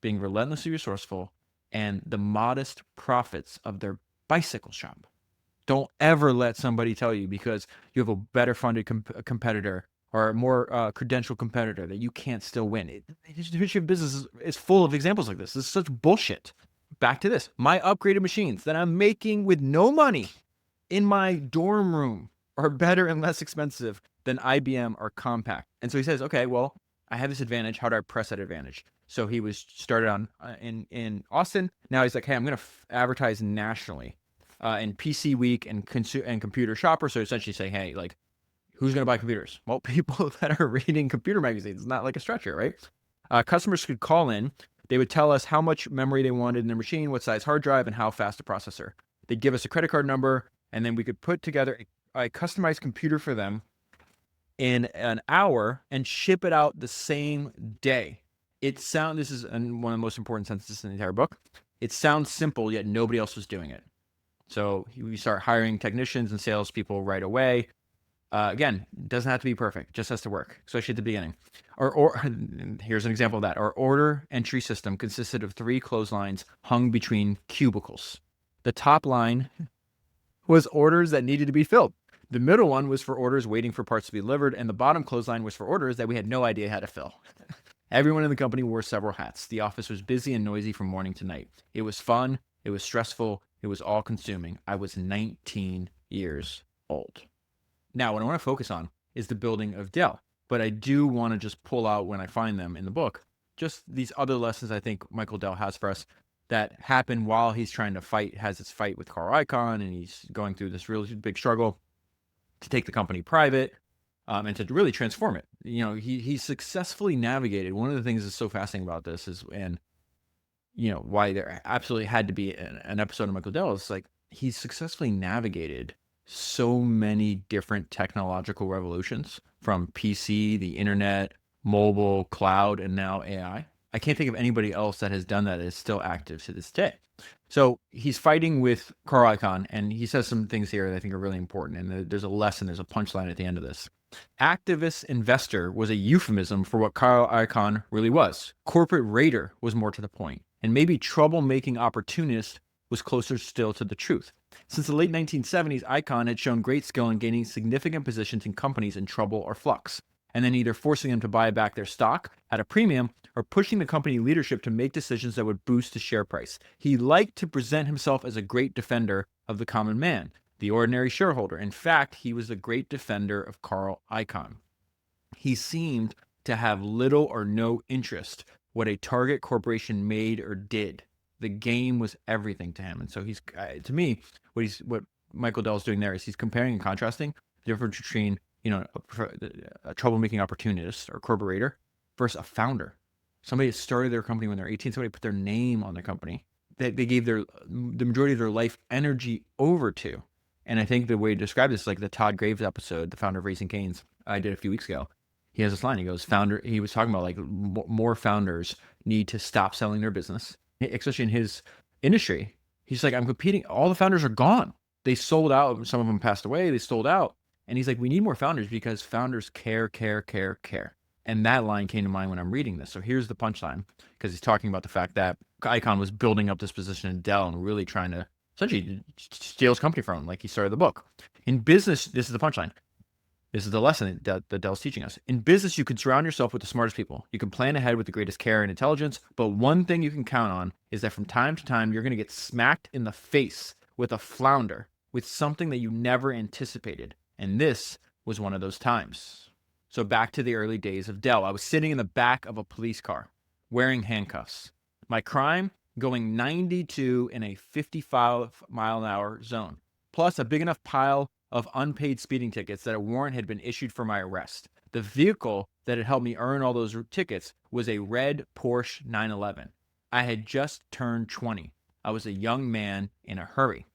being relentlessly resourceful and the modest profits of their bicycle shop. Don't ever let somebody tell you because you have a better funded competitor or a more credentialed competitor that you can't still win. The history of business is full of examples like this. This is such bullshit. Back to this. My upgraded machines that I'm making with no money in my dorm room are better and less expensive than IBM or Compaq. And so he says, okay, well, I have this advantage. How do I press that advantage? So he was started on in Austin. Now he's like, hey, I'm going to advertise nationally in PC Week and Computer Shopper. So essentially say, hey, like, who's going to buy computers? Well, people that are reading computer magazines. It's not like a stretcher, right? Customers could call in. They would tell us how much memory they wanted in their machine, what size hard drive, and how fast a processor. They'd give us a credit card number, and then we could put together a customized computer for them in an hour and ship it out the same day. This is one of the most important sentences in the entire book. It sounds simple, yet nobody else was doing it. So we start hiring technicians and salespeople right away. Again, doesn't have to be perfect, just has to work, especially at the beginning. Or here's an example of that. Our order entry system consisted of 3 clotheslines hung between cubicles. The top line was orders that needed to be filled. The middle one was for orders waiting for parts to be delivered, and the bottom clothesline was for orders that we had no idea how to fill. Everyone in the company wore several hats. The office was busy and noisy from morning to night. It was fun. It was stressful. It was all-consuming. I was 19 years old. Now, what I want to focus on is the building of Dell, but I do want to just pull out when I find them in the book, just these other lessons I think Michael Dell has for us that happen while he's trying to has this fight with Carl Icahn, and he's going through this really big struggle to take the company private and to really transform it. He successfully navigated. One of the things that's so fascinating about this is, and why there absolutely had to be an episode of Michael Dell is like he's successfully navigated so many different technological revolutions from PC, the internet, mobile, cloud, and now AI. I can't think of anybody else that has done that is still active to this day. So he's fighting with Carl Icahn, and he says some things here that I think are really important. And there's a lesson, there's a punchline at the end of this. Activist investor was a euphemism for what Carl Icahn really was. Corporate raider was more to the point. And maybe troublemaking opportunist was closer still to the truth. Since the late 1970s, Icahn had shown great skill in gaining significant positions in companies in trouble or flux, and then either forcing them to buy back their stock at a premium or pushing the company leadership to make decisions that would boost the share price. He liked to present himself as a great defender of the common man, the ordinary shareholder. In fact, he was a great defender of Carl Icahn. He seemed to have little or no interest what a target corporation made or did. The game was everything to him. And so he's, to me, what Michael Dell is doing there is he's comparing and contrasting the difference between, a troublemaking opportunist or corporator versus a founder. Somebody that started their company when they're 18, somebody put their name on their company that they gave the majority of their life energy over to. And I think the way to describe this is like the Todd Graves episode, the founder of Raising Cane's, I did a few weeks ago. He has this line. He goes, he was talking about like more founders need to stop selling their business, especially in his industry. He's like, I'm competing. All the founders are gone. They sold out. Some of them passed away. They sold out. And he's like, we need more founders because founders care. And that line came to mind when I'm reading this. So here's the punchline, because he's talking about the fact that Icahn was building up this position in Dell and really trying to essentially steal his company from him, like he started the book. In business, this is the punchline. This is the lesson that Dell's teaching us. In business, you can surround yourself with the smartest people. You can plan ahead with the greatest care and intelligence, but one thing you can count on is that from time to time, you're going to get smacked in the face with a flounder, with something that you never anticipated. And this was one of those times. So back to the early days of Dell. I was sitting in the back of a police car, wearing handcuffs. My crime, going 92 in a 55-mile-an-hour zone, plus a big enough pile of unpaid speeding tickets that a warrant had been issued for my arrest. The vehicle that had helped me earn all those tickets was a red Porsche 911. I had just turned 20. I was a young man in a hurry.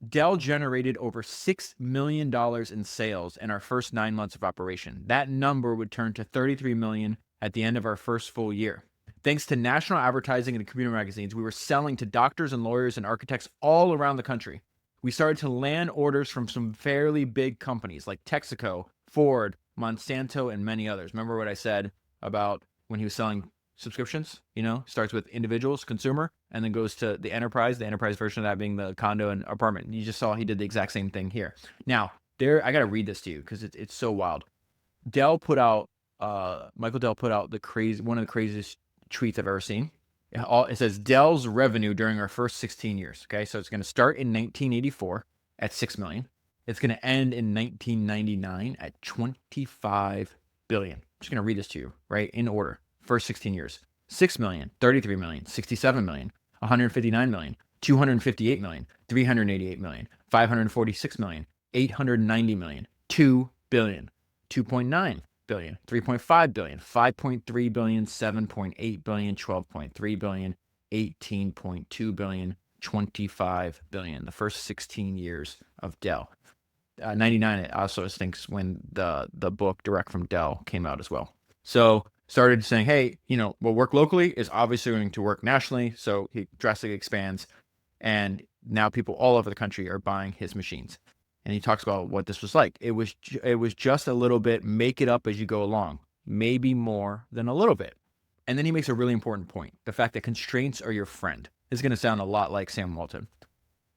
Dell generated over $6 million in sales in our first 9 months of operation. That number would turn to $33 million at the end of our first full year. Thanks to national advertising and computer magazines, we were selling to doctors and lawyers and architects all around the country. We started to land orders from some fairly big companies like Texaco, Ford, Monsanto, and many others. Remember what I said about when he was selling subscriptions? Starts with individuals, consumer, and then goes to the enterprise version of that being the condo and apartment. You just saw he did the exact same thing here. Now, I got to read this to you because it's so wild. Michael Dell put out one of the craziest tweets I've ever seen. It says Dell's revenue during our first 16 years. Okay, so it's going to start in 1984 at $6 million. It's going to end in 1999 at $25 billion. I'm just going to read this to you, right, in order. First 16 years: 6 million, 33 million, 67 million, 159 million, 258 million, 388 million, 546 million, 890 million, 2 billion, 2.9 billion, 3.5 billion, 5.3 billion, 7.8 billion, 12.3 billion, 18.2 billion, 25 billion. The first 16 years of Dell. 99, it also thinks when the book Direct from Dell came out as well. So started saying, hey, what work locally is obviously going to work nationally. So he drastically expands, and now people all over the country are buying his machines. And he talks about what this was like. It was just a little bit, make it up as you go along, maybe more than a little bit. And then he makes a really important point: the fact that constraints are your friend. This is going to sound a lot like Sam Walton.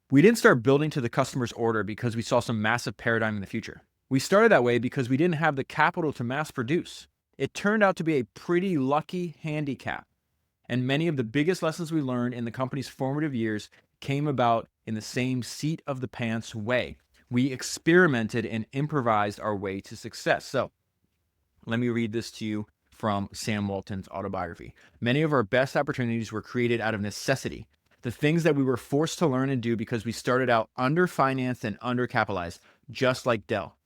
We didn't start building to the customer's order because we saw some massive paradigm in the future. We started that way because we didn't have the capital to mass produce. It turned out to be a pretty lucky handicap. And many of the biggest lessons we learned in the company's formative years came about in the same seat of the pants way. We experimented and improvised our way to success. So let me read this to you from Sam Walton's autobiography. Many of our best opportunities were created out of necessity. The things that we were forced to learn and do because we started out underfinanced and undercapitalized, just like Dell.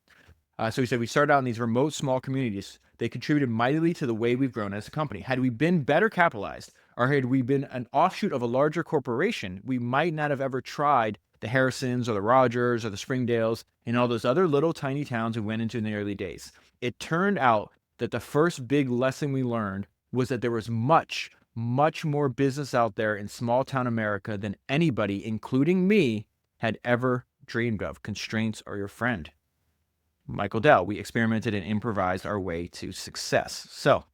So he said, we started out in these remote, small communities. They contributed mightily to the way we've grown as a company. Had we been better capitalized, or had we been an offshoot of a larger corporation, we might not have ever tried the Harrisons or the Rogers or the Springdales and all those other little tiny towns we went into in the early days. It turned out that the first big lesson we learned was that there was much, much more business out there in small town America than anybody, including me, had ever dreamed of. Constraints are your friend. Michael Dell. We experimented and improvised our way to success. So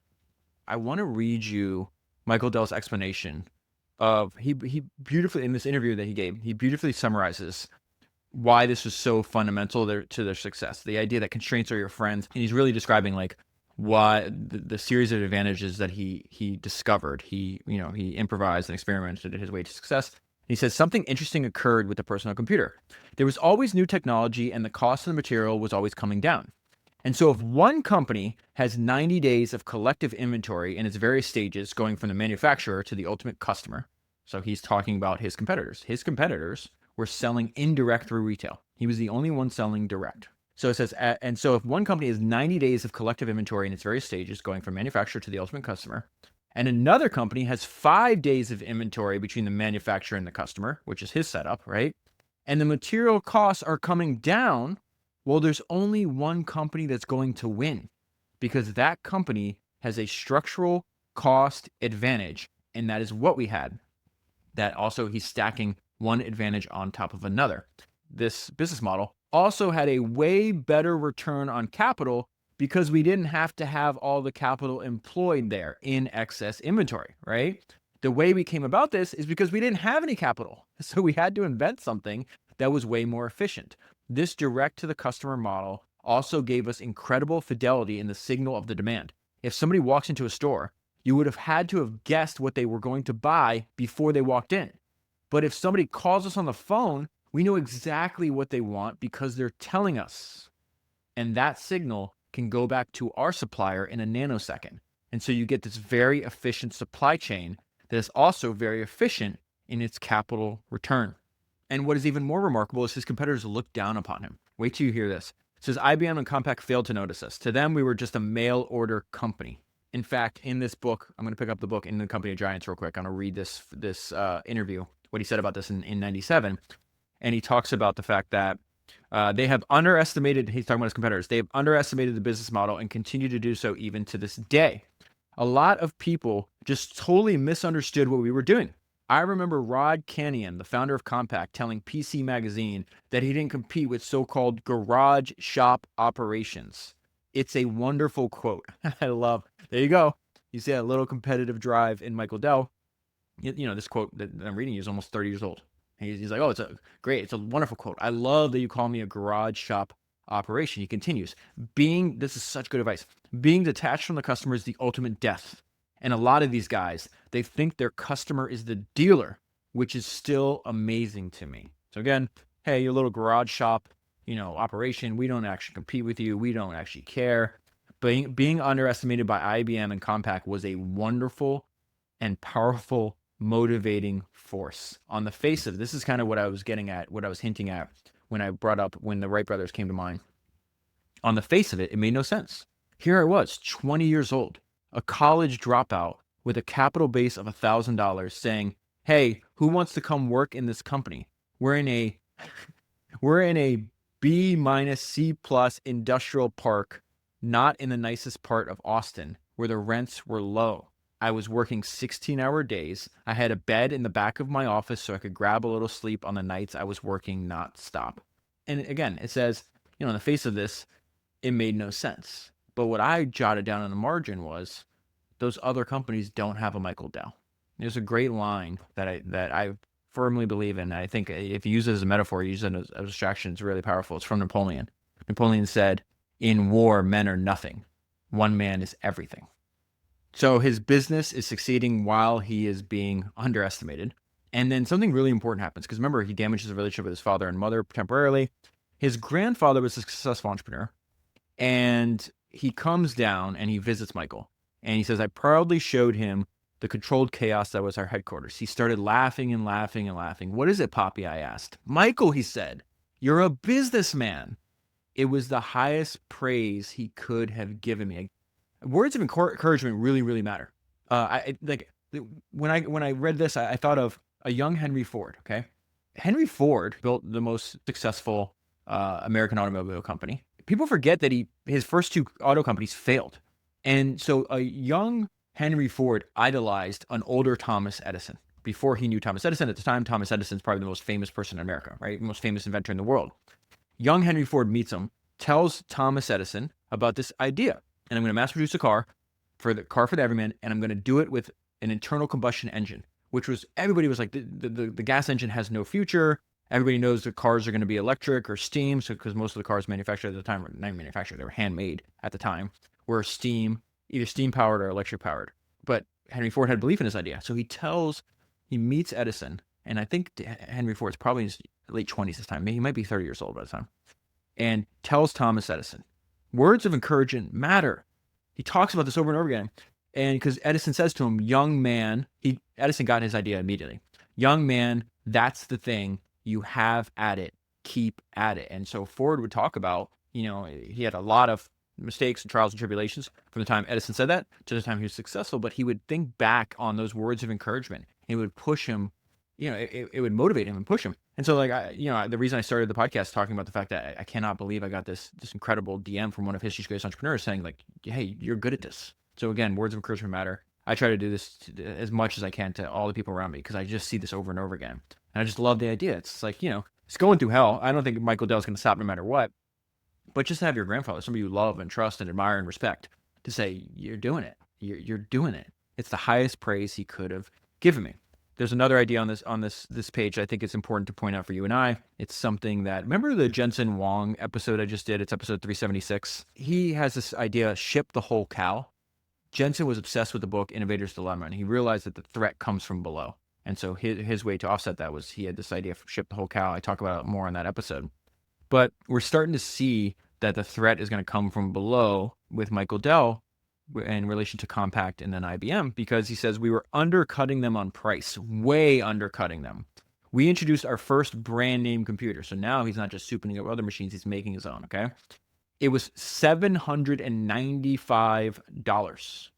I want to read you Michael Dell's explanation of, he beautifully, in this interview that he gave, he beautifully summarizes why this was so fundamental to their success. The idea that constraints are your friends. And he's really describing like why the series of advantages that he discovered. He improvised and experimented his way to success. He says something interesting occurred with the personal computer. There was always new technology and the cost of the material was always coming down. And so if one company has 90 days of collective inventory in its various stages going from the manufacturer to the ultimate customer, so he's talking about his competitors. His competitors were selling indirect through retail. He was the only one selling direct. So it says, and so if one company has 90 days of collective inventory in its various stages going from manufacturer to the ultimate customer, and another company has 5 days of inventory between the manufacturer and the customer, which is his setup, right? And the material costs are coming down, well, there's only one company that's going to win. because that company has a structural cost advantage, and that is what we had. That also he's stacking one advantage on top of another. This business model also had a way better return on capital because we didn't have to have all the capital employed there in excess inventory, right? The way we came about this is because we didn't have any capital. So we had to invent something that was way more efficient. This direct to the customer model also gave us incredible fidelity in the signal of the demand. If somebody walks into a store, you would have had to have guessed what they were going to buy before they walked in. But if somebody calls us on the phone, we know exactly what they want because they're telling us. And that signal can go back to our supplier in a nanosecond. And so you get this very efficient supply chain that is also very efficient in its capital return. And what is even more remarkable is his competitors looked down upon him. Wait till you hear this. It says IBM and Compaq failed to notice us. To them, we were just a mail order company. In fact, in this book, I'm going to pick up the book In the Company of Giants real quick. I'm going to read this interview, what he said about this in 97. And he talks about the fact that they have underestimated, he's talking about his competitors, they have underestimated the business model and continue to do so even to this day. A lot of people just totally misunderstood what we were doing. I remember Rod Cannion, the founder of Compaq, telling PC Magazine that he didn't compete with so-called garage shop operations. It's a wonderful quote. I love, there you go. You see a little competitive drive in Michael Dell. You know, this quote that I'm reading is almost 30 years old. He's like, oh, it's a wonderful quote. I love that you call me a garage shop operation. He continues, this is such good advice. Being detached from the customer is the ultimate death. And a lot of these guys, they think their customer is the dealer, which is still amazing to me. So again, hey, your little garage shop, operation, we don't actually compete with you. We don't actually care. Being underestimated by IBM and Compaq was a wonderful and powerful motivating force. On the face of it, this is kind of what I was getting at, what I was hinting at when I brought up when the Wright brothers came to mind. On the face of it, it made no sense. Here I was, 20 years old, a college dropout with a capital base of $1,000 saying, hey, who wants to come work in this company? We're in a B-C+ industrial park, not in the nicest part of Austin, where the rents were low. I was working 16-hour days. I had a bed in the back of my office so I could grab a little sleep on the nights I was working not stop. And again, it says, on the face of this, it made no sense. But what I jotted down on the margin was, those other companies don't have a Michael Dell. There's a great line that I firmly believe in. I think if you use it as a metaphor, you use it as a distraction, it's really powerful. It's from Napoleon. Napoleon said, in war, men are nothing. One man is everything. So his business is succeeding while he is being underestimated. And then something really important happens, because remember, he damages the relationship with his father and mother temporarily. His grandfather was a successful entrepreneur, and he comes down and he visits Michael. And he says, I proudly showed him the controlled chaos that was our headquarters. He started laughing and laughing and laughing. What is it, Poppy? I asked. Michael, he said, you're a businessman. It was the highest praise he could have given me. Words of encouragement really, really matter. When I read this, I thought of a young Henry Ford. Okay, Henry Ford built the most successful American automobile company. People forget that his first two auto companies failed, and so a young Henry Ford idolized an older Thomas Edison. Before he knew Thomas Edison, at the time, Thomas Edison is probably the most famous person in America, right? The most famous inventor in the world. Young Henry Ford meets him, tells Thomas Edison about this idea. And I'm going to mass produce a car for the everyman, and I'm going to do it with an internal combustion engine, which was, everybody was like, the gas engine has no future. Everybody knows the cars are going to be electric or steam, so because most of the cars manufactured at the time were not manufactured, they were handmade at the time, were either steam powered or electric powered. But Henry Ford had belief in this idea, so he meets Edison, and I think Henry Ford's probably in his late 20s this time. He might be 30 years old by the time, and tells Thomas Edison, words of encouragement matter. He talks about this over and over again. And because Edison says to him, young man, Edison got his idea immediately. Young man, that's the thing. You have at it. Keep at it. And so Ford would talk about, he had a lot of mistakes and trials and tribulations from the time Edison said that to the time he was successful. But he would think back on those words of encouragement. It would push him, it would motivate him and push him. And so like, the reason I started the podcast talking about the fact that I cannot believe I got this incredible DM from one of history's greatest entrepreneurs saying like, hey, you're good at this. So again, words of encouragement matter. I try to do this as much as I can to all the people around me because I just see this over and over again. And I just love the idea. It's like, it's going through hell. I don't think Michael Dell's going to stop no matter what. But just to have your grandfather, somebody you love and trust and admire and respect, to say, you're doing it. You're doing it. It's the highest praise he could have given me. There's another idea on this page I think it's important to point out for you and I. It's something that, remember the Jensen Huang episode I just did? It's episode 376. He has this idea, ship the whole cow. Jensen was obsessed with the book Innovator's Dilemma, and he realized that the threat comes from below. And so his way to offset that was he had this idea of ship the whole cow. I talk about it more in that episode. But we're starting to see that the threat is going to come from below with Michael Dell in relation to Compaq and then IBM, because he says we were undercutting them on price, way undercutting them. We introduced our first brand name computer. So now he's not just souping up other machines, he's making his own, okay? It was $795.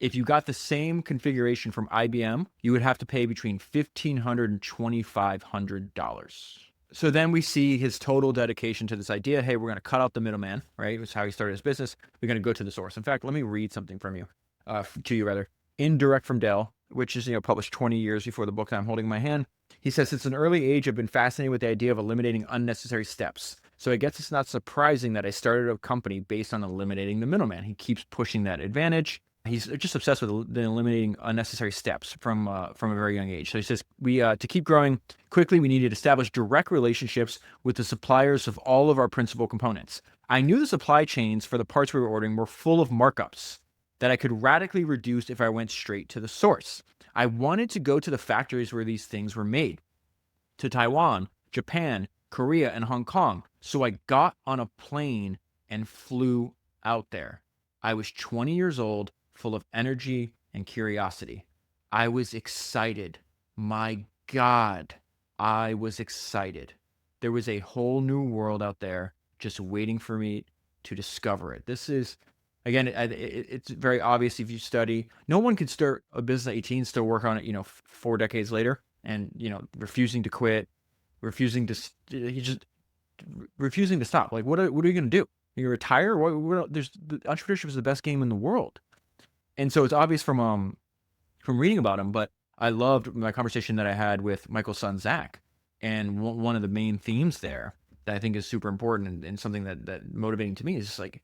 If you got the same configuration from IBM, you would have to pay between $1,500 and $2,500. So then we see his total dedication to this idea. Hey, we're going to cut out the middleman, right? It's how he started his business. We're going to go to the source. In fact, let me read something from you, to you rather. Indirect from Dell, which is published 20 years before the book that I'm holding in my hand. He says, since an early age, I've been fascinated with the idea of eliminating unnecessary steps. So I guess it's not surprising that I started a company based on eliminating the middleman. He keeps pushing that advantage. He's just obsessed with eliminating unnecessary steps from a very young age. So he says, to keep growing quickly, we needed to establish direct relationships with the suppliers of all of our principal components. I knew the supply chains for the parts we were ordering were full of markups that I could radically reduce if I went straight to the source. I wanted to go to the factories where these things were made, to Taiwan, Japan, Korea, and Hong Kong. So I got on a plane and flew out there. I was 20 years old, full of energy and curiosity. I was excited. My God, I was excited. There was a whole new world out there just waiting for me to discover it. This is, again, it's very obvious if you study. No one can start a business at 18, still work on it, 4 decades later, and, refusing to quit, refusing to stop. Like, what are you going to do? You retire? The entrepreneurship is the best game in the world. And so it's obvious from reading about him, but I loved my conversation that I had with Michael's son, Zach. And one of the main themes there that I think is super important and something that motivating to me is just like,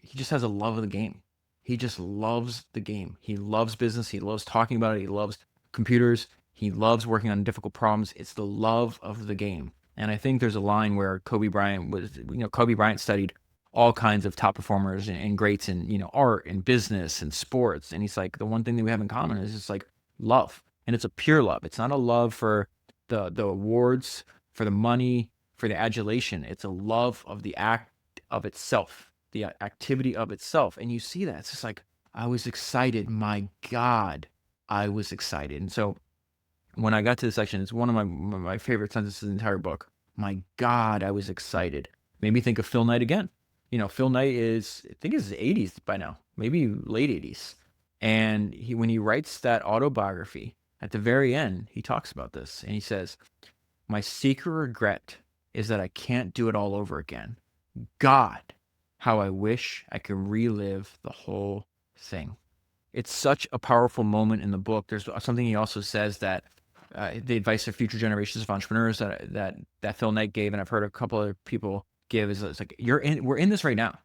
he just has a love of the game. He just loves the game. He loves business. He loves talking about it. He loves computers. He loves working on difficult problems. It's the love of the game. And I think there's a line where Kobe Bryant studied all kinds of top performers and greats in, art and business and sports. And he's like, the one thing that we have in common is just like love. And it's a pure love. It's not a love for the awards, for the money, for the adulation. It's a love of the act of itself, the activity of itself. And you see that. It's just like, I was excited. My God, I was excited. And so when I got to this section, it's one of my favorite sentences in the entire book. My God, I was excited. Made me think of Phil Knight again. Phil Knight is, I think, in his 80s by now, maybe late 80s. And when he writes that autobiography, at the very end, he talks about this. And he says, my secret regret is that I can't do it all over again. God, how I wish I could relive the whole thing. It's such a powerful moment in the book. There's something he also says that the advice of future generations of entrepreneurs that Phil Knight gave, and I've heard a couple other people give, is it's like, we're in this right now.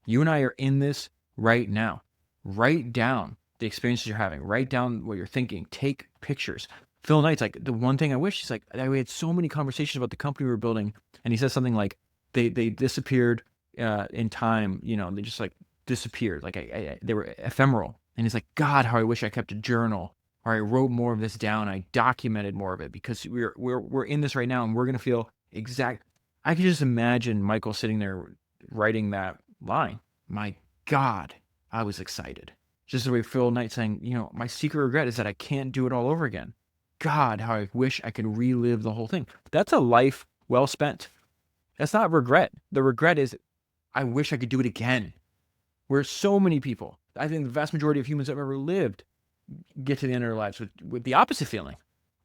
You and I are in this right now. Write down the experiences you're having. Write down what you're thinking. Take pictures. Phil Knight's like, the one thing I wish, he's like, we had so many conversations about the company we were building, and he says something like, they disappeared in time. They just like disappeared. Like they were ephemeral. And he's like, God, how I wish I kept a journal, or I wrote more of this down. I documented more of it, because we're in this right now, and we're gonna feel exact. I could just imagine Michael sitting there writing that line. My God, I was excited. Just the way Phil Knight saying, my secret regret is that I can't do it all over again. God, how I wish I could relive the whole thing. That's a life well spent. That's not regret. The regret is, I wish I could do it again. Where so many people, I think the vast majority of humans that have ever lived, get to the end of their lives with the opposite feeling.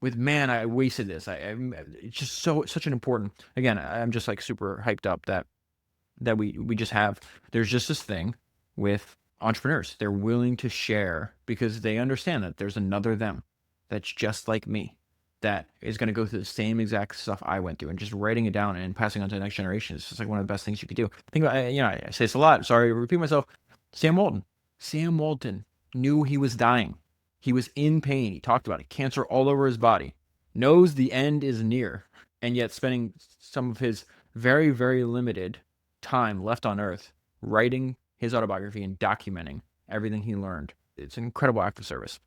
with, man, I wasted this. It's just such an important, again, I'm just like super hyped up that we just have, there's just this thing with entrepreneurs. They're willing to share because they understand that there's another them that's just like me that is going to go through the same exact stuff I went through, and just writing it down and passing on to the next generation is just like one of the best things you could do. Think about, I say this a lot. Sorry to repeat myself. Sam Walton. Sam Walton knew he was dying. He was in pain. He talked about it. Cancer all over his body. Knows the end is near, and yet spending some of his very, very limited time left on Earth writing his autobiography and documenting everything he learned. It's an incredible act of service.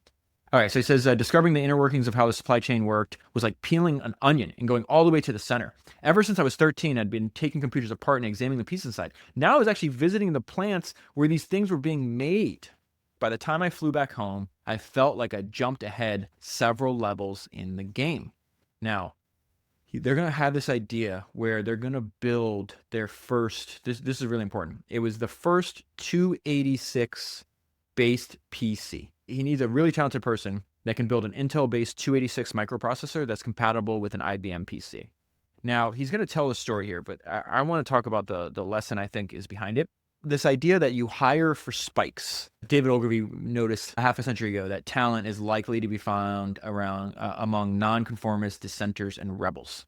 All right, so he says, discovering the inner workings of how the supply chain worked was like peeling an onion and going all the way to the center. Ever since I was 13, I'd been taking computers apart and examining the pieces inside. Now I was actually visiting the plants where these things were being made. By the time I flew back home, I felt like I jumped ahead several levels in the game. Now, they're going to have this idea where they're going to build their first, this is really important. It was the first 286 based PC. He needs a really talented person that can build an Intel-based 286 microprocessor that's compatible with an IBM PC. Now, he's going to tell a story here, but I want to talk about the lesson I think is behind it. This idea that you hire for spikes. David Ogilvy noticed a half a century ago that talent is likely to be found around among nonconformists, dissenters, and rebels.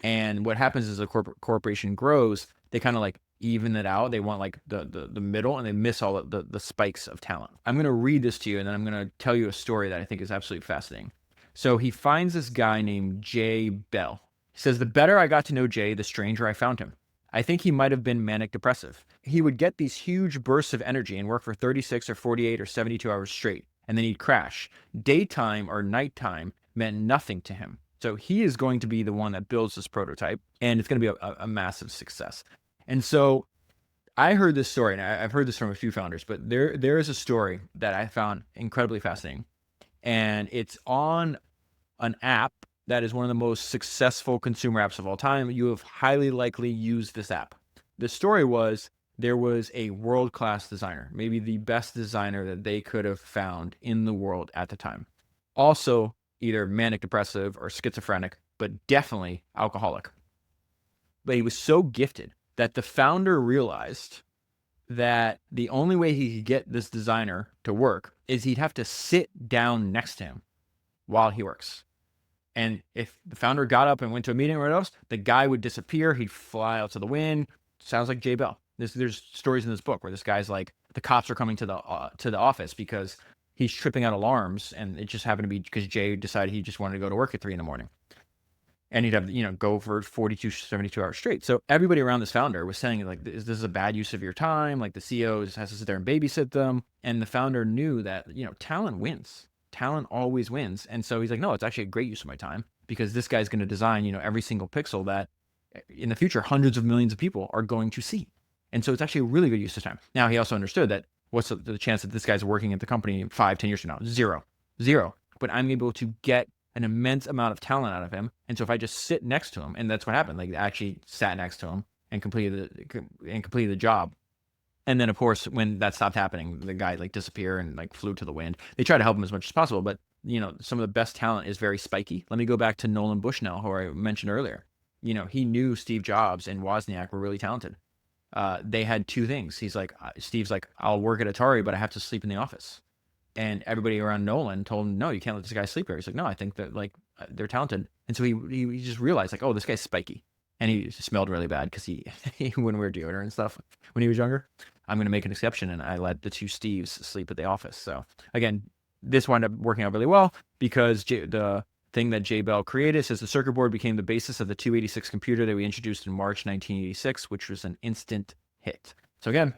And what happens is a corporation grows, they kind of like even it out. They want like the middle, and they miss all of the spikes of talent. I'm going to read this to you, and then I'm going to tell you a story that I think is absolutely fascinating. So he finds this guy named Jay Bell. He says, the better I got to know Jay, the stranger I found him. I think he might have been manic depressive. He would get these huge bursts of energy and work for 36 or 48 or 72 hours straight, and then he'd crash. Daytime or nighttime meant nothing to him. So he is going to be the one that builds this prototype, and it's going to be a massive success. And so I heard this story, and I've heard this from a few founders, but there is a story that I found incredibly fascinating. And it's on an app that is one of the most successful consumer apps of all time. You have highly likely used this app. The story was, there was a world-class designer, maybe the best designer that they could have found in the world at the time. Also, either manic depressive or schizophrenic, but definitely alcoholic. But he was so gifted that the founder realized that the only way he could get this designer to work is he'd have to sit down next to him while he works. And if the founder got up and went to a meeting or whatever else, the guy would disappear. He'd fly out to the wind. Sounds like Jay Bell. There's stories in this book where this guy's like, the cops are coming to the office because he's tripping out alarms, and it just happened to be because Jay decided he just wanted to go to work at 3 a.m. And he'd have, go for 42, 72 hours straight. So everybody around this founder was saying, like, this is a bad use of your time. Like, the CEO has to sit there and babysit them. And the founder knew that, talent wins. Talent always wins. And so he's like, no, it's actually a great use of my time, because this guy's going to design, every single pixel that in the future, hundreds of millions of people are going to see. And so it's actually a really good use of time. Now, he also understood that what's the chance that this guy's working at the company 5, 10 years from now? Zero. But I'm able to get an immense amount of talent out of him. And so if I just sit next to him, and that's what happened, like, I actually sat next to him and completed the job. And then, of course, when that stopped happening, the guy like disappeared and like flew to the wind. They tried to help him as much as possible, but some of the best talent is very spiky. Let me go back to Nolan Bushnell, who I mentioned earlier. He knew Steve Jobs and Wozniak were really talented. They had two things. He's like, Steve's like, I'll work at Atari, but I have to sleep in the office. And everybody around Nolan told him, no, you can't let this guy sleep here. He's like, no, I think that like they're talented. And so he just realized like, oh, this guy's spiky. And he smelled really bad because he wouldn't wear deodorant and stuff when he was younger. I'm going to make an exception, and I let the two Steves sleep at the office. So again, this wound up working out really well because the thing that Jay Bell created says the circuit board became the basis of the 286 computer that we introduced in March 1986, which was an instant hit. So again,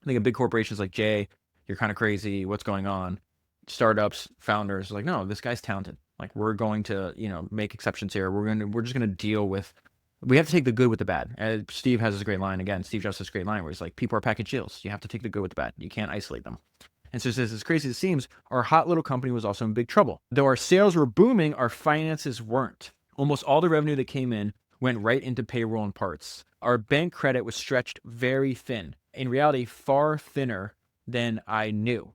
I think of big corporations like Jay, you're kind of crazy. What's going on? Startups, founders are like, no, this guy's talented. Like, we're going to, make exceptions here. We're just going to deal with, we have to take the good with the bad. Steve has this great line again. Steve Jobs has this great line where he's like, people are package deals. You have to take the good with the bad. You can't isolate them. And so he says, as crazy as it seems, our hot little company was also in big trouble. Though our sales were booming, our finances weren't. Almost all the revenue that came in went right into payroll and parts. Our bank credit was stretched very thin. In reality, far thinner than I knew.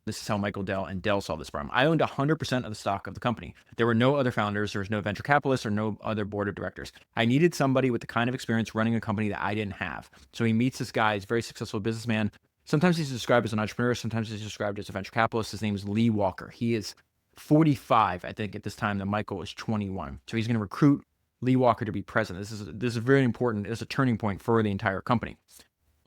This is how Michael Dell and Dell solved this problem. I owned 100% of the stock of the company. There were no other founders. There was no venture capitalists or no other board of directors. I needed somebody with the kind of experience running a company that I didn't have. So he meets this guy. He's a very successful businessman. Sometimes he's described as an entrepreneur. Sometimes he's described as a venture capitalist. His name is Lee Walker. He is 45, I think, at this time that Michael is 21. So he's going to recruit Lee Walker to be president. This is very important. It's a turning point for the entire company.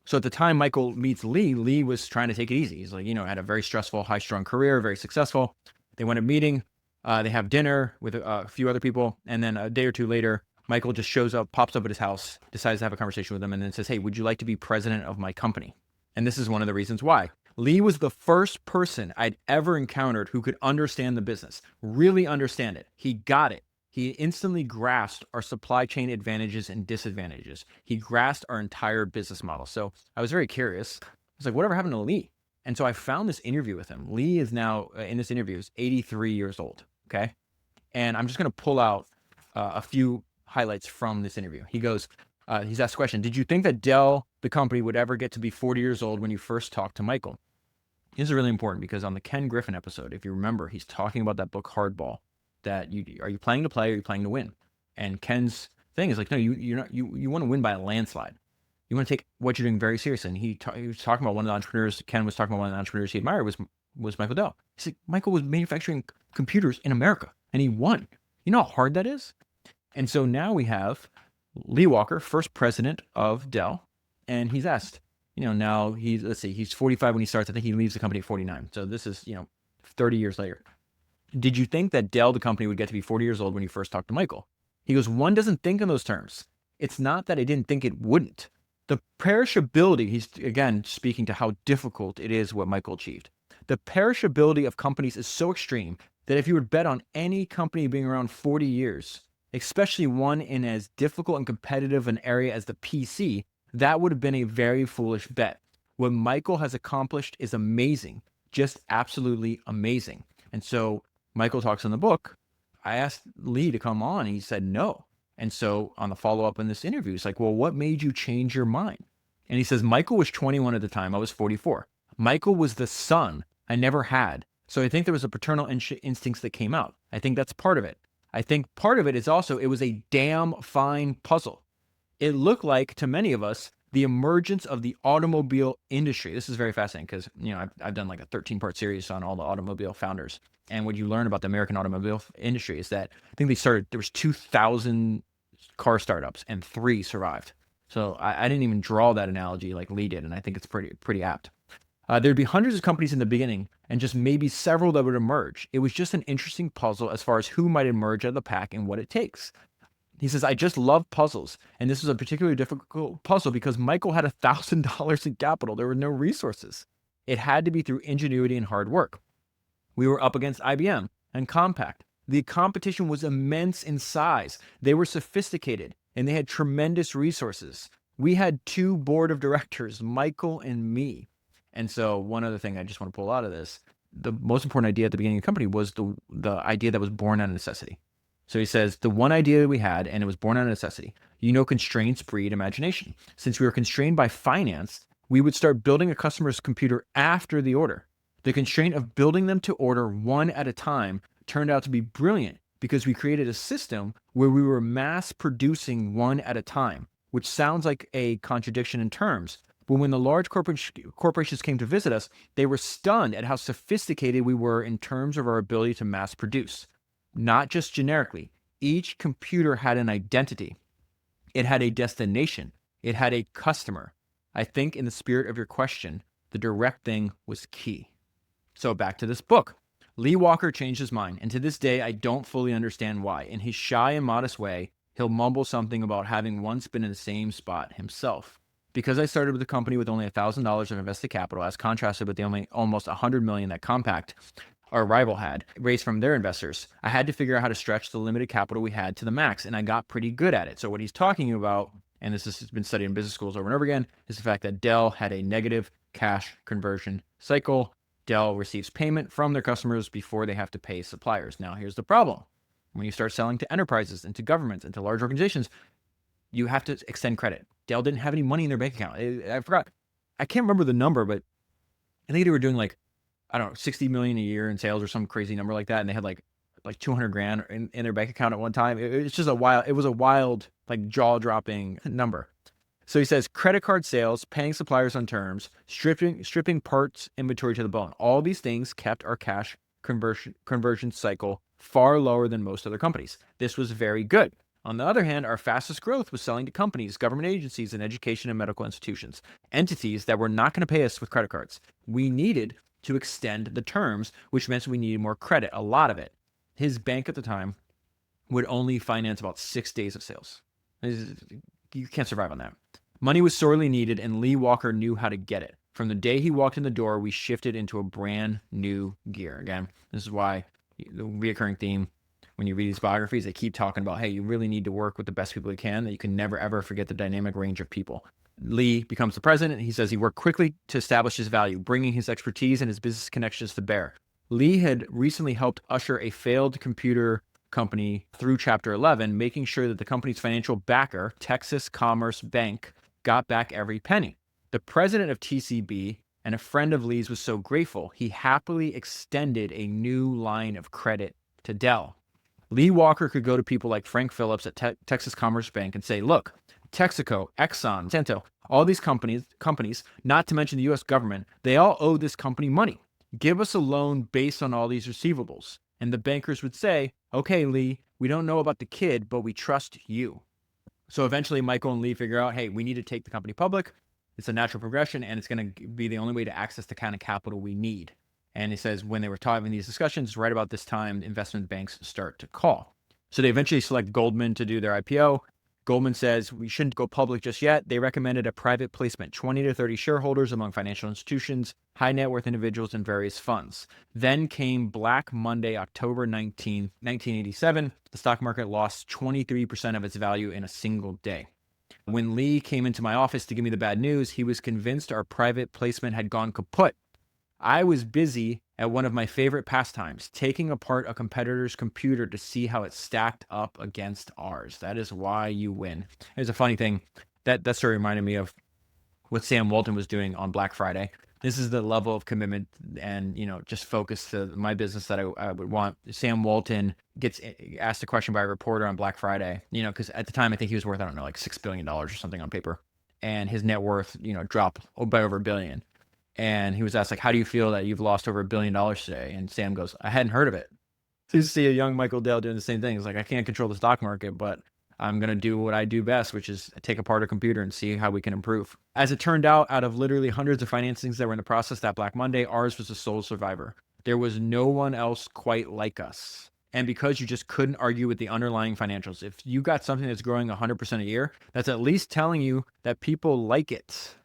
So at the time Michael meets Lee, Lee was trying to take it easy. He's like, had a very stressful, high-strung career, very successful. They went to a meeting. They have dinner with a few other people. And then a day or two later, Michael just shows up, pops up at his house, decides to have a conversation with him, and then says, hey, would you like to be president of my company? And this is one of the reasons why. Lee was the first person I'd ever encountered who could understand the business, really understand it. He got it. He instantly grasped our supply chain advantages and disadvantages. He grasped our entire business model. So I was very curious. I was like, whatever happened to Lee? And so I found this interview with him. Lee is now, in this interview, is 83 years old, okay? And I'm just going to pull out a few highlights from this interview. He goes, he's asked a question, did you think that Dell, the company, would ever get to be 40 years old when you first talked to Michael? This is really important because on the Ken Griffin episode, if you remember, he's talking about that book, Hardball. That are you playing to play or are you playing to win? And Ken's thing is like, no, you want to win by a landslide. You want to take what you're doing very seriously. And he was talking about one of the entrepreneurs. Ken was talking about one of the entrepreneurs he admired was Michael Dell. He said Michael was manufacturing computers in America and he won. You know how hard that is? And so now we have Lee Walker, first president of Dell, and he's asked, now he's 45 when he starts. I think he leaves the company at 49. So this is 30 years later. Did you think that Dell, the company, would get to be 40 years old when you first talked to Michael? He goes, one doesn't think in those terms. It's not that I didn't think it wouldn't. The perishability, he's again speaking to how difficult it is what Michael achieved. The perishability of companies is so extreme that if you would bet on any company being around 40 years, especially one in as difficult and competitive an area as the PC, that would have been a very foolish bet. What Michael has accomplished is amazing, just absolutely amazing. And so Michael talks in the book. I asked Lee to come on. And he said no. And so on the follow-up in this interview, he's like, well, what made you change your mind? And he says, Michael was 21 at the time. I was 44. Michael was the son I never had. So I think there was a paternal instincts that came out. I think that's part of it. I think part of it is also, it was a damn fine puzzle. It looked like, to many of us, the emergence of the automobile industry. This is very fascinating because, I've done like a 13-part series on all the automobile founders. And what you learn about the American automobile industry is that I think there was 2,000 car startups and 3 survived. So I didn't even draw that analogy like Lee did. And I think it's pretty apt. There'd be hundreds of companies in the beginning and just maybe several that would emerge. It was just an interesting puzzle as far as who might emerge out of the pack and what it takes. He says, I just love puzzles. And this was a particularly difficult puzzle because Michael had $1,000 in capital. There were no resources. It had to be through ingenuity and hard work. We were up against IBM and Compaq. The competition was immense in size. They were sophisticated and they had tremendous resources. We had 2 board of directors, Michael and me. And so one other thing I just want to pull out of this, the most important idea at the beginning of the company was the idea that was born out of necessity. So he says, the one idea that we had, and it was born out of necessity, constraints breed imagination. Since we were constrained by finance, we would start building a customer's computer after the order. The constraint of building them to order one at a time turned out to be brilliant because we created a system where we were mass producing one at a time, which sounds like a contradiction in terms. But when the large corporations came to visit us, they were stunned at how sophisticated we were in terms of our ability to mass produce. Not just generically. Each computer had an identity. It had a destination. It had a customer. I think in the spirit of your question, the direct thing was key. So back to this book. Lee Walker changed his mind, and to this day, I don't fully understand why. In his shy and modest way, he'll mumble something about having once been in the same spot himself. Because I started with a company with only $1,000 of invested capital, as contrasted with the only almost $100 million that Compaq, our rival, had raised from their investors, I had to figure out how to stretch the limited capital we had to the max, and I got pretty good at it. So what he's talking about, and this has been studied in business schools over and over again, is the fact that Dell had a negative cash conversion cycle. Dell receives payment from their customers before they have to pay suppliers. Now, here's the problem. When you start selling to enterprises and to governments and to large organizations, you have to extend credit. Dell didn't have any money in their bank account. I forgot. I can't remember the number, but I think they were doing like I don't know, 60 million a year in sales or some crazy number like that. And they had like 200 grand in their bank account at one time. It's just it was a wild, like jaw dropping number. So he says credit card sales, paying suppliers on terms, stripping parts inventory to the bone. All these things kept our cash conversion cycle far lower than most other companies. This was very good. On the other hand, our fastest growth was selling to companies, government agencies, and education and medical institutions, entities that were not going to pay us with credit cards. We needed to extend the terms, which meant we needed more credit, a lot of it. His bank at the time would only finance about 6 days of sales. You can't survive on that. Money was sorely needed, and Lee Walker knew how to get it. From the day he walked in the door, we shifted into a brand new gear. Again, this is why the reoccurring theme when you read these biographies, they keep talking about, hey, you really need to work with the best people you can, that you can never, ever forget the dynamic range of people. Lee becomes the president. He says he worked quickly to establish his value, bringing his expertise and his business connections to bear. Lee had recently helped usher a failed computer company through Chapter 11, making sure that the company's financial backer, Texas Commerce Bank, got back every penny. The president of TCB and a friend of Lee's was so grateful, he happily extended a new line of credit to Dell. Lee Walker could go to people like Frank Phillips at Texas Commerce Bank and say, look, Texaco, Exxon, Santo, all these companies, not to mention the U.S. government, they all owe this company money. Give us a loan based on all these receivables. And the bankers would say, okay, Lee, we don't know about the kid, but we trust you. So eventually Michael and Lee figure out, hey, we need to take the company public. It's a natural progression, and it's going to be the only way to access the kind of capital we need. And he says when they were having these discussions, right about this time, investment banks start to call. So they eventually select Goldman to do their IPO. Goldman says we shouldn't go public just yet. They recommended a private placement, 20 to 30 shareholders among financial institutions, high net worth individuals, and various funds. Then came Black Monday, October 19, 1987. The stock market lost 23% of its value in a single day. When Lee came into my office to give me the bad news, he was convinced our private placement had gone kaput. I was busy at one of my favorite pastimes, taking apart a competitor's computer to see how it stacked up against ours. That is why you win. There's a funny thing. That story reminded me of what Sam Walton was doing on Black Friday. This is the level of commitment and, just focus to my business that I would want. Sam Walton gets asked a question by a reporter on Black Friday, because at the time, I think he was worth, like $6 billion or something on paper. And his net worth, dropped by over $1 billion. And he was asked, like, how do you feel that you've lost over $1 billion today? And Sam goes, I hadn't heard of it. So you see a young Michael Dell doing the same thing. It's like, I can't control the stock market, but I'm going to do what I do best, which is take apart a computer and see how we can improve. As it turned out of literally hundreds of financings that were in the process that Black Monday, ours was the sole survivor. There was no one else quite like us. And because you just couldn't argue with the underlying financials, if you got something that's growing 100% a year, that's at least telling you that people like it.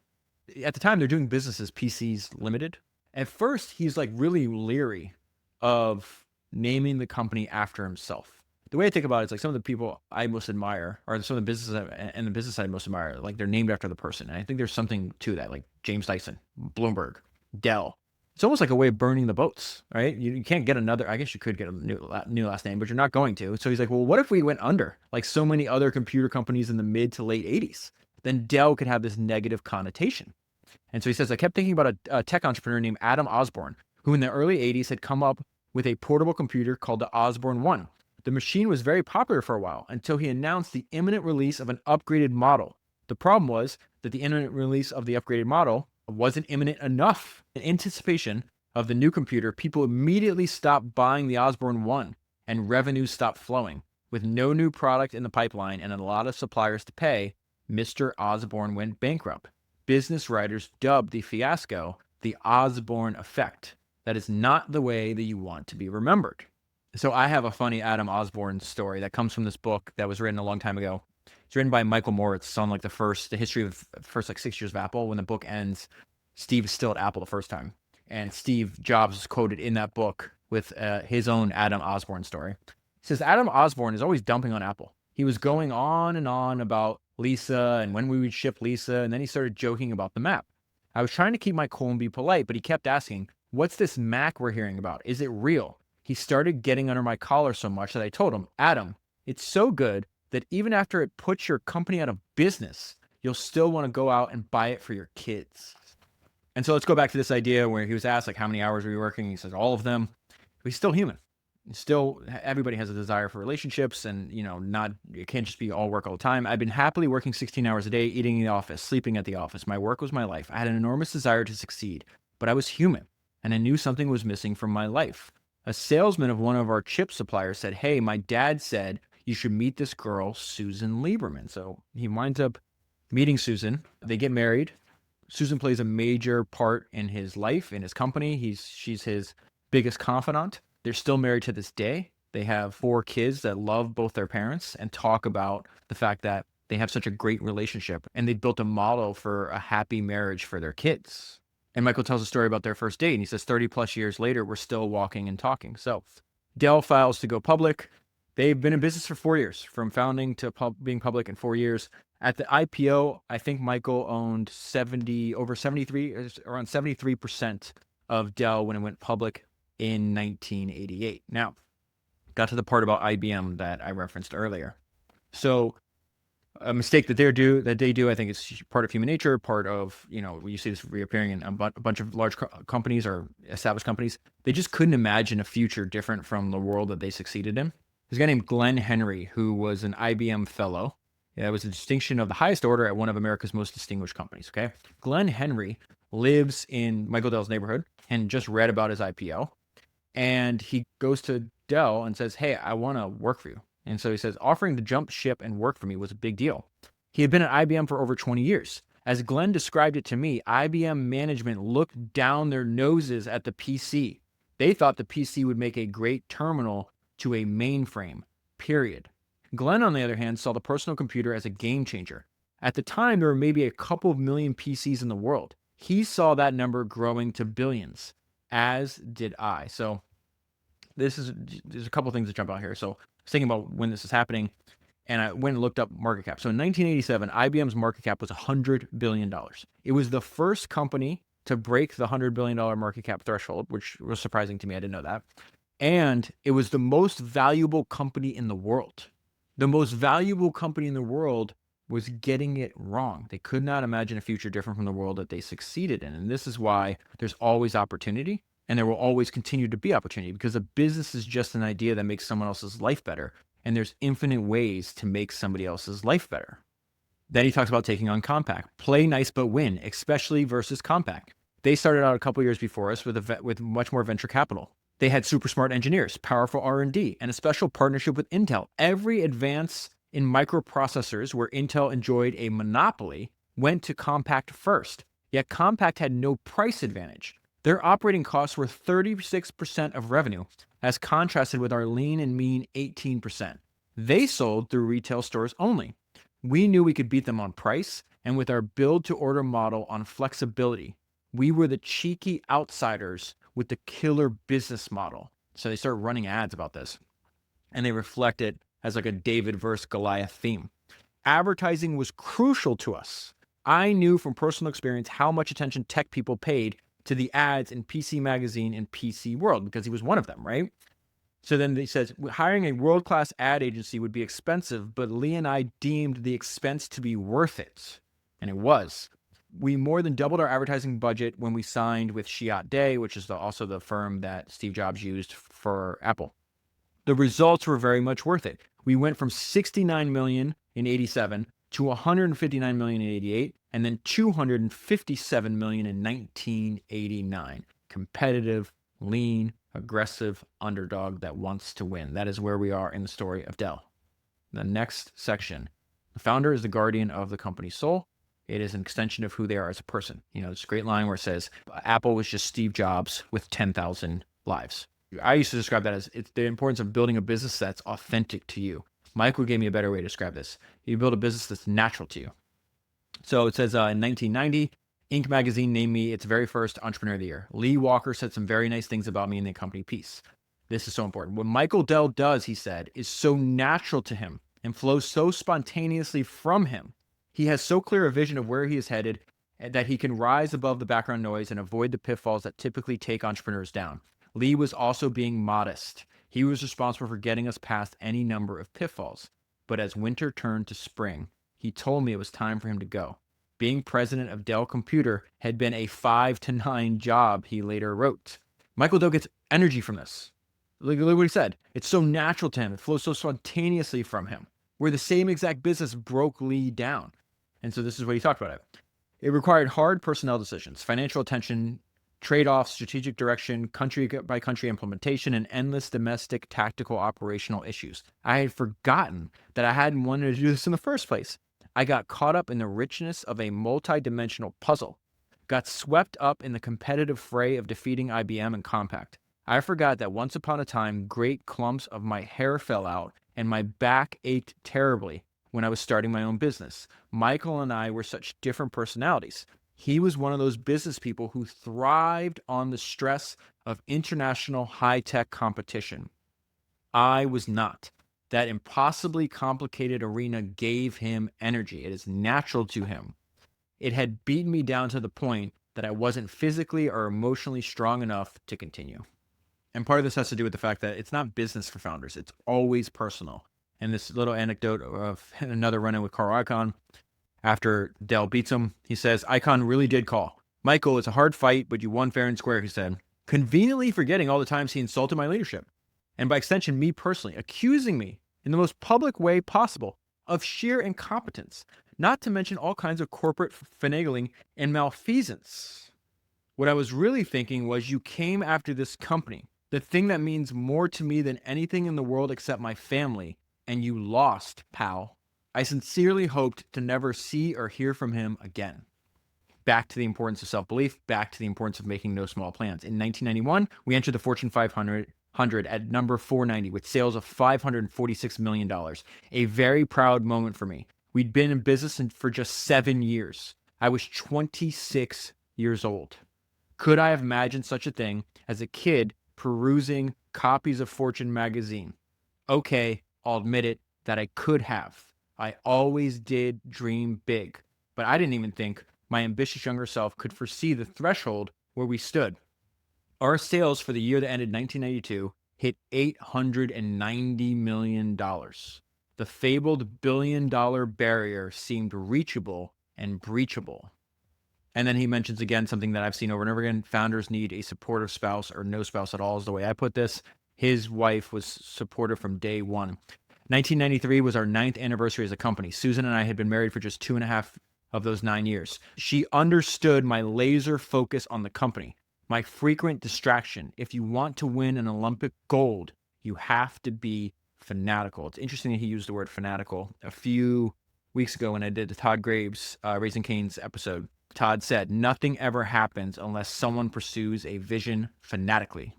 At the time, they're doing business as PCs Limited. At first, he's like really leery of naming the company after himself. The way I think about it is like some of the people I most admire, or some of the businesses and the business I most admire, like they're named after the person. And I think there's something to that, like James Dyson, Bloomberg, Dell. It's almost like a way of burning the boats, right? You can't get another, I guess you could get a new last name, but you're not going to. So he's like, well, what if we went under like so many other computer companies in the mid to late 80s? Then Dell could have this negative connotation. And so he says, I kept thinking about a tech entrepreneur named Adam Osborne, who in the early 80s had come up with a portable computer called the Osborne 1. The machine was very popular for a while until he announced the imminent release of an upgraded model. The problem was that the imminent release of the upgraded model wasn't imminent enough. In anticipation of the new computer, people immediately stopped buying the Osborne 1 and revenues stopped flowing. With no new product in the pipeline and a lot of suppliers to pay, Mr. Osborne went bankrupt. Business writers dubbed the fiasco the Osborne effect. That is not the way that you want to be remembered. So I have a funny Adam Osborne story that comes from this book that was written a long time ago. It's written by Michael Moritz on like the history of the first like 6 years of Apple. When the book ends, Steve is still at Apple the first time. And Steve Jobs is quoted in that book with his own Adam Osborne story. He says, Adam Osborne is always dumping on Apple. He was going on and on about Lisa and when we would ship Lisa, and then he started joking about the Mac. I was trying to keep my cool and be polite, but he kept asking, what's this Mac we're hearing about? Is it real? He started getting under my collar so much that I told him, Adam, it's so good that even after it puts your company out of business, you'll still want to go out and buy it for your kids. And so let's go back to this idea where he was asked, like, how many hours were you working? He says, all of them. But he's still human. Still, everybody has a desire for relationships, and not it can't just be all work all the time. I've been happily working 16 hours a day, eating in the office, sleeping at the office. My work was my life. I had an enormous desire to succeed, but I was human, and I knew something was missing from my life. A salesman of one of our chip suppliers said, "Hey, my dad said you should meet this girl, Susan Lieberman." So he winds up meeting Susan. They get married. Susan plays a major part in his life, in his company. She's his biggest confidant. They're still married to this day. They have 4 kids that love both their parents and talk about the fact that they have such a great relationship, and they built a model for a happy marriage for their kids. And Michael tells a story about their first date, and he says 30 plus years later, we're still walking and talking. So Dell files to go public. They've been in business for 4 years, from founding to being public in 4 years. At the IPO, I think Michael owned around 73% of Dell when it went public in 1988. Now, got to the part about IBM that I referenced earlier. So a mistake that they do, I think it's part of human nature, part of, you see this reappearing in a bunch of large companies or established companies. They just couldn't imagine a future different from the world that they succeeded in. There's a guy named Glenn Henry, who was an IBM fellow. That was a distinction of the highest order at one of America's most distinguished companies, okay? Glenn Henry lives in Michael Dell's neighborhood and just read about his IPO. And he goes to Dell and says, "Hey, I want to work for you." And so he says, offering to jump ship and work for me was a big deal. He had been at IBM for over 20 years. As Glenn described it to me, IBM management looked down their noses at the PC. They thought the PC would make a great terminal to a mainframe, period. Glenn, on the other hand, saw the personal computer as a game changer. At the time, there were maybe a couple of million PCs in the world. He saw that number growing to billions, as did I. So there's a couple of things that jump out here. So I was thinking about when this is happening, and I went and looked up market cap. So in 1987, IBM's market cap was $100 billion. It was the first company to break the $100 billion market cap threshold, which was surprising to me. I didn't know that. And it was the most valuable company in the world. The most valuable company in the world was getting it wrong. They could not imagine a future different from the world that they succeeded in. And this is why there's always opportunity, and there will always continue to be opportunity, because a business is just an idea that makes someone else's life better. And there's infinite ways to make somebody else's life better. Then he talks about taking on Compaq. Play nice but win, especially versus Compaq. They started out a couple years before us with much more venture capital. They had super smart engineers, powerful R&D, and a special partnership with Intel. Every advance in microprocessors where Intel enjoyed a monopoly went to Compaq first. Yet Compaq had no price advantage. Their operating costs were 36% of revenue, as contrasted with our lean and mean 18%. They sold through retail stores only. We knew we could beat them on price, and with our build-to-order model on flexibility, we were the cheeky outsiders with the killer business model. So they start running ads about this, and they reflect it as like a David versus Goliath theme. Advertising was crucial to us. I knew from personal experience how much attention tech people paid to the ads in PC Magazine and PC World, because he was one of them, right? So then he says, hiring a world-class ad agency would be expensive, but Lee and I deemed the expense to be worth it. And it was. We more than doubled our advertising budget when we signed with Chiat Day, which is also the firm that Steve Jobs used for Apple. The results were very much worth it. We went from 69 million in 87 to 159 million in 88, and then 257 million in 1989. Competitive, lean, aggressive underdog that wants to win. That is where we are in the story of Dell. The next section. The founder is the guardian of the company's soul. It is an extension of who they are as a person. There's a great line where it says, Apple was just Steve Jobs with 10,000 lives. I used to describe that as it's the importance of building a business that's authentic to you. Michael gave me a better way to describe this. You build a business that's natural to you. So it says in 1990, Inc. magazine named me its very first entrepreneur of the year. Lee Walker said some very nice things about me in the company piece. This is so important. What Michael Dell does, he said, is so natural to him and flows so spontaneously from him. He has so clear a vision of where he is headed that he can rise above the background noise and avoid the pitfalls that typically take entrepreneurs down. Lee was also being modest. He was responsible for getting us past any number of pitfalls. But as winter turned to spring, he told me it was time for him to go. Being president of Dell Computer had been a 5 to 9 job, he later wrote. Michael Dell gets energy from this. Look what he said. It's so natural to him. It flows so spontaneously from him. Where the same exact business broke Lee down. And so this is what he talked about. It required hard personnel decisions, financial attention, trade-offs, strategic direction, country by country implementation, and endless domestic tactical operational issues. I had forgotten that I hadn't wanted to do this in the first place. I got caught up in the richness of a multi-dimensional puzzle, got swept up in the competitive fray of defeating IBM and Compaq. I forgot that once upon a time, great clumps of my hair fell out and my back ached terribly when I was starting my own business. Michael and I were such different personalities. He was one of those business people who thrived on the stress of international high-tech competition. I was not. That impossibly complicated arena gave him energy. It is natural to him. It had beaten me down to the point that I wasn't physically or emotionally strong enough to continue. And part of this has to do with the fact that it's not business for founders. It's always personal. And this little anecdote of another run-in with Carl Icahn, after Dell beats him, he says, Icahn really did call. Michael, it's a hard fight, but you won fair and square, he said, conveniently forgetting all the times he insulted my leadership. And by extension, me personally, accusing me in the most public way possible of sheer incompetence, not to mention all kinds of corporate finagling and malfeasance. What I was really thinking was you came after this company, the thing that means more to me than anything in the world except my family, and you lost, pal. I sincerely hoped to never see or hear from him again. Back to the importance of self-belief, back to the importance of making no small plans. In 1991, we entered the Fortune 500 at number 490 with sales of $546 million. A very proud moment for me. We'd been in business for just 7 years. I was 26 years old. Could I have imagined such a thing as a kid perusing copies of Fortune magazine? Okay, I'll admit it, that I could have. I always did dream big, but I didn't even think my ambitious younger self could foresee the threshold where we stood. Our sales for the year that ended 1992 hit $890 million. The fabled billion-dollar barrier seemed reachable and breachable. And then he mentions again something that I've seen over and over again. Founders need a supportive spouse or no spouse at all is the way I put this. His wife was supportive from day one. 1993 was our 9th anniversary as a company. Susan and I had been married for just 2.5 of those 9 years. She understood my laser focus on the company, my frequent distraction. If you want to win an Olympic gold, you have to be fanatical. It's interesting that he used the word fanatical. A few weeks ago when I did the Todd Graves Raising Cane's episode, Todd said, nothing ever happens unless someone pursues a vision fanatically.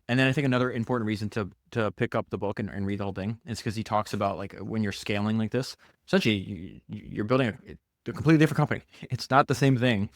And then I think another important reason to pick up the book and read the whole thing is because he talks about like when you're scaling like this, essentially you're building a completely different company. It's not the same thing.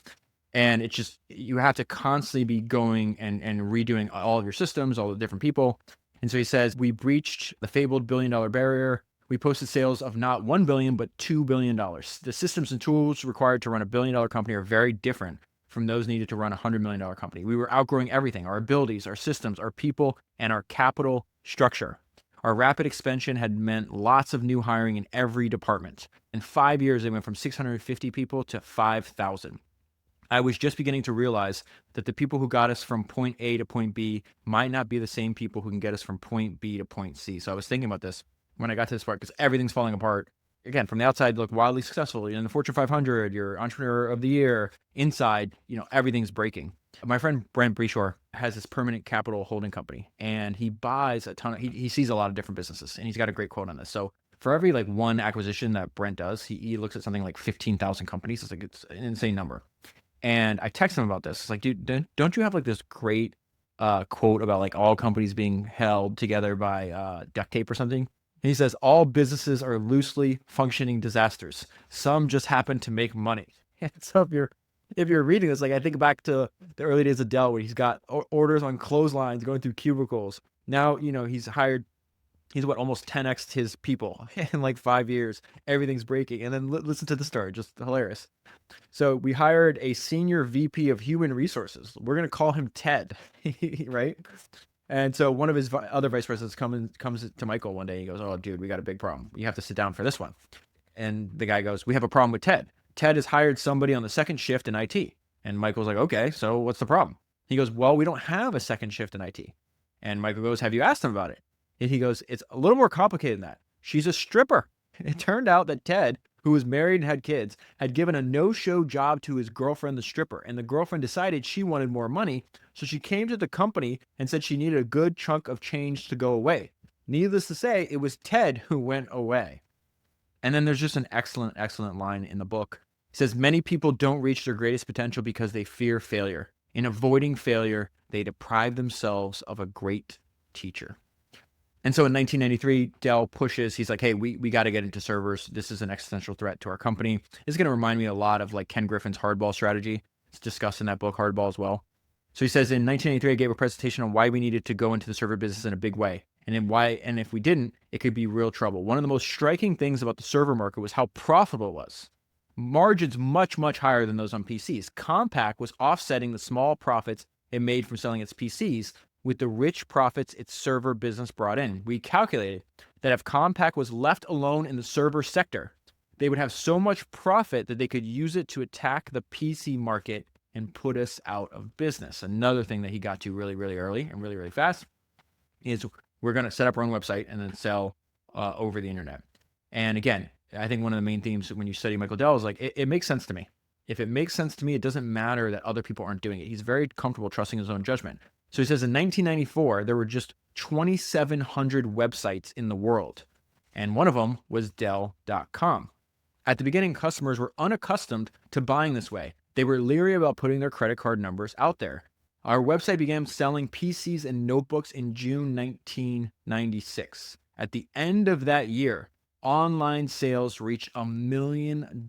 And it's just, you have to constantly be going and redoing all of your systems, all the different people. And so he says, we breached the fabled billion-dollar barrier. We posted sales of not $1 billion, but $2 billion. The systems and tools required to run a billion-dollar company are very different from those needed to run a $100 million company. We were outgrowing everything, our abilities, our systems, our people, and our capital structure. Our rapid expansion had meant lots of new hiring in every department. In 5 years, it went from 650 people to 5,000. I was just beginning to realize that the people who got us from point A to point B might not be the same people who can get us from point B to point C. So I was thinking about this when I got to this part because everything's falling apart. Again, from the outside, look wildly successful. You're in the Fortune 500, you're Entrepreneur of the Year. Inside, everything's breaking. My friend Brent Breshore has this permanent capital holding company, and he buys a ton of, he sees a lot of different businesses, and he's got a great quote on this. So for every one acquisition that Brent does, he looks at something like 15,000 companies. It's an insane number. And I text him about this. It's like, dude, don't you have this great quote about all companies being held together by duct tape or something? And he says, all businesses are loosely functioning disasters. Some just happen to make money. And so if you're reading this, I think back to the early days of Dell where he's got orders on clotheslines going through cubicles. Now, he's almost 10x his people in 5 years. Everything's breaking. And then listen to the story, just hilarious. So we hired a senior VP of human resources. We're going to call him Ted, right? And so one of his other vice presidents comes to Michael one day. He goes, oh, dude, we got a big problem. You have to sit down for this one. And the guy goes, we have a problem with Ted. Ted has hired somebody on the second shift in IT. And Michael's like, okay, so what's the problem? He goes, well, we don't have a second shift in IT. And Michael goes, have you asked him about it? And he goes, it's a little more complicated than that. She's a stripper. It turned out that Ted, who was married and had kids, had given a no-show job to his girlfriend, the stripper. And the girlfriend decided she wanted more money. So she came to the company and said she needed a good chunk of change to go away. Needless to say, it was Ted who went away. And then there's just an excellent, excellent line in the book. It says, many people don't reach their greatest potential because they fear failure. In avoiding failure, they deprive themselves of a great teacher. And so in 1993, Dell pushes, he's like, hey, we got to get into servers. This is an existential threat to our company. It's going to remind me a lot of like Ken Griffin's hardball strategy. It's discussed in that book, Hardball, as well. So he says, in 1983, I gave a presentation on why we needed to go into the server business in a big way. And if we didn't, it could be real trouble. One of the most striking things about the server market was how profitable it was. Margins much, much higher than those on PCs. Compaq was offsetting the small profits it made from selling its PCs with the rich profits its server business brought in. We calculated that if Compaq was left alone in the server sector, they would have so much profit that they could use it to attack the PC market and put us out of business. Another thing that he got to really, really early and really, really fast is we're going to set up our own website and then sell over the internet. And again, I think one of the main themes when you study Michael Dell is like, it makes sense to me. If it makes sense to me, it doesn't matter that other people aren't doing it. He's very comfortable trusting his own judgment. So he says in 1994, there were just 2,700 websites in the world. And one of them was Dell.com. At the beginning, customers were unaccustomed to buying this way. They were leery about putting their credit card numbers out there. Our website began selling PCs and notebooks in June 1996. At the end of that year, online sales reached $1 million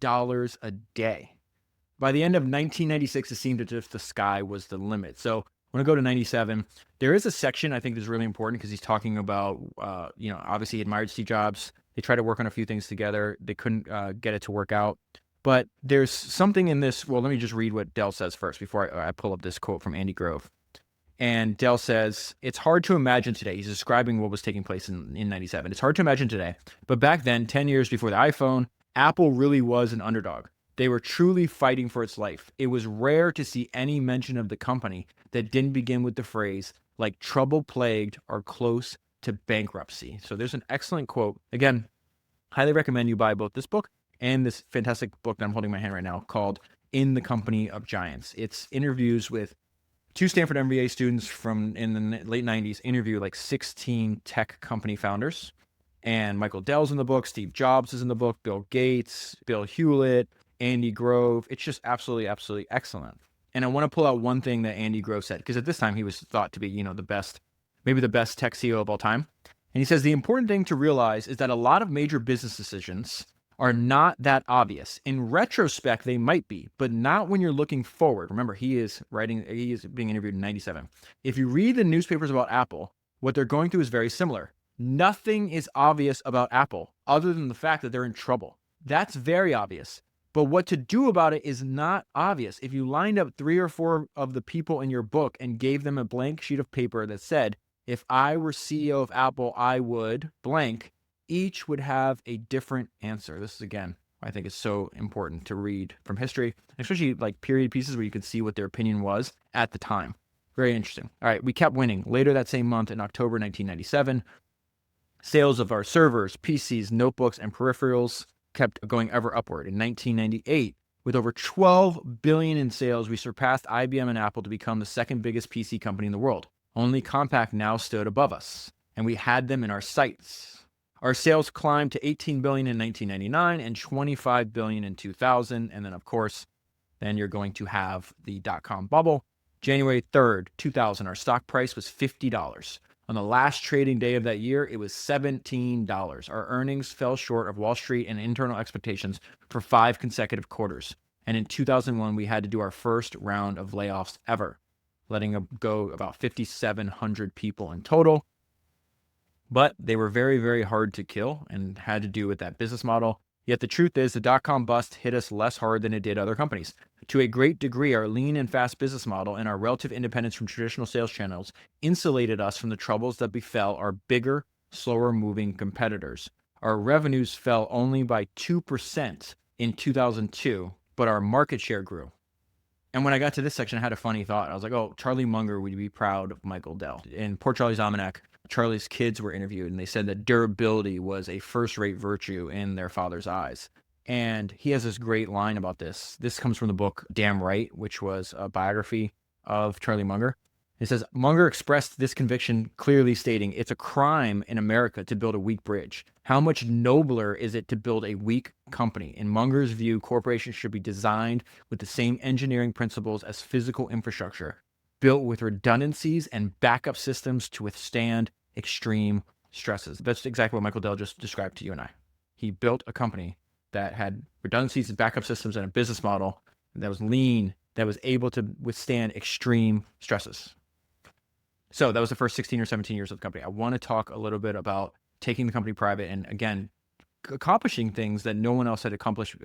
a day. By the end of 1996, it seemed as if the sky was the limit. So when I go to 97, there is a section I think that's really important because he's talking about, obviously he admired Steve Jobs. They tried to work on a few things together. They couldn't get it to work out. But there's something in this. Well, let me just read what Dell says first before I pull up this quote from Andy Grove. And Dell says, it's hard to imagine today. He's describing what was taking place in 97. It's hard to imagine today. But back then, 10 years before the iPhone, Apple really was an underdog. They were truly fighting for its life. It was rare to see any mention of the company that didn't begin with the phrase, like trouble plagued or close to bankruptcy. So there's an excellent quote. Again, highly recommend you buy both this book and this fantastic book that I'm holding in my hand right now called In the Company of Giants. It's interviews with two Stanford MBA students from in the late 90s, interview like 16 tech company founders. And Michael Dell's in the book, Steve Jobs is in the book, Bill Gates, Bill Hewlett, Andy Grove. It's just absolutely, absolutely excellent. And I want to pull out one thing that Andy Grove said, because at this time he was thought to be, the best, maybe the best tech CEO of all time. And he says, the important thing to realize is that a lot of major business decisions are not that obvious. In retrospect, they might be, but not when you're looking forward. Remember, he is being interviewed in 97. If you read the newspapers about Apple, what they're going through is very similar. Nothing is obvious about Apple other than the fact that they're in trouble. That's very obvious. But what to do about it is not obvious. If you lined up 3 or 4 of the people in your book and gave them a blank sheet of paper that said, if I were CEO of Apple, I would blank, each would have a different answer. This is, again, I think is so important to read from history, especially like period pieces where you can see what their opinion was at the time. Very interesting. All right, we kept winning. Later that same month, in October 1997, sales of our servers, PCs, notebooks, and peripherals kept going ever upward. In 1998, with over $12 billion in sales, we surpassed IBM and Apple to become the second biggest PC company in the world. Only Compaq now stood above us, and we had them in our sights. Our sales climbed to $18 billion in 1999 and $25 billion in 2000. And then, of course, then you're going to have the dot-com bubble. January 3rd, 2000, our stock price was $50. On the last trading day of that year, it was $17. Our earnings fell short of Wall Street and internal expectations for 5 consecutive quarters. And in 2001, we had to do our first round of layoffs ever, letting go about 5,700 people in total. But they were very, very hard to kill and had to do with that business model. Yet the truth is the dot-com bust hit us less hard than it did other companies. To a great degree, our lean and fast business model and our relative independence from traditional sales channels insulated us from the troubles that befell our bigger, slower-moving competitors. Our revenues fell only by 2% in 2002 but our market share grew. And when I got to this section, I had a funny thought. I was like, oh, Charlie Munger would be proud of Michael Dell. In Poor Charlie's Almanac, Charlie's kids were interviewed, and they said that durability was a first-rate virtue in their father's eyes. And he has this great line about this. This comes from the book Damn Right, which was a biography of Charlie Munger. It says, Munger expressed this conviction clearly stating, it's a crime in America to build a weak bridge. How much nobler is it to build a weak company? In Munger's view, corporations should be designed with the same engineering principles as physical infrastructure, built with redundancies and backup systems to withstand extreme stresses. That's exactly what Michael Dell just described to you and I. He built a company that had redundancies and backup systems and a business model that was lean, that was able to withstand extreme stresses. So that was the first 16 or 17 years of the company. I want to talk a little bit about taking the company private and, again, accomplishing things that no one else had accomplished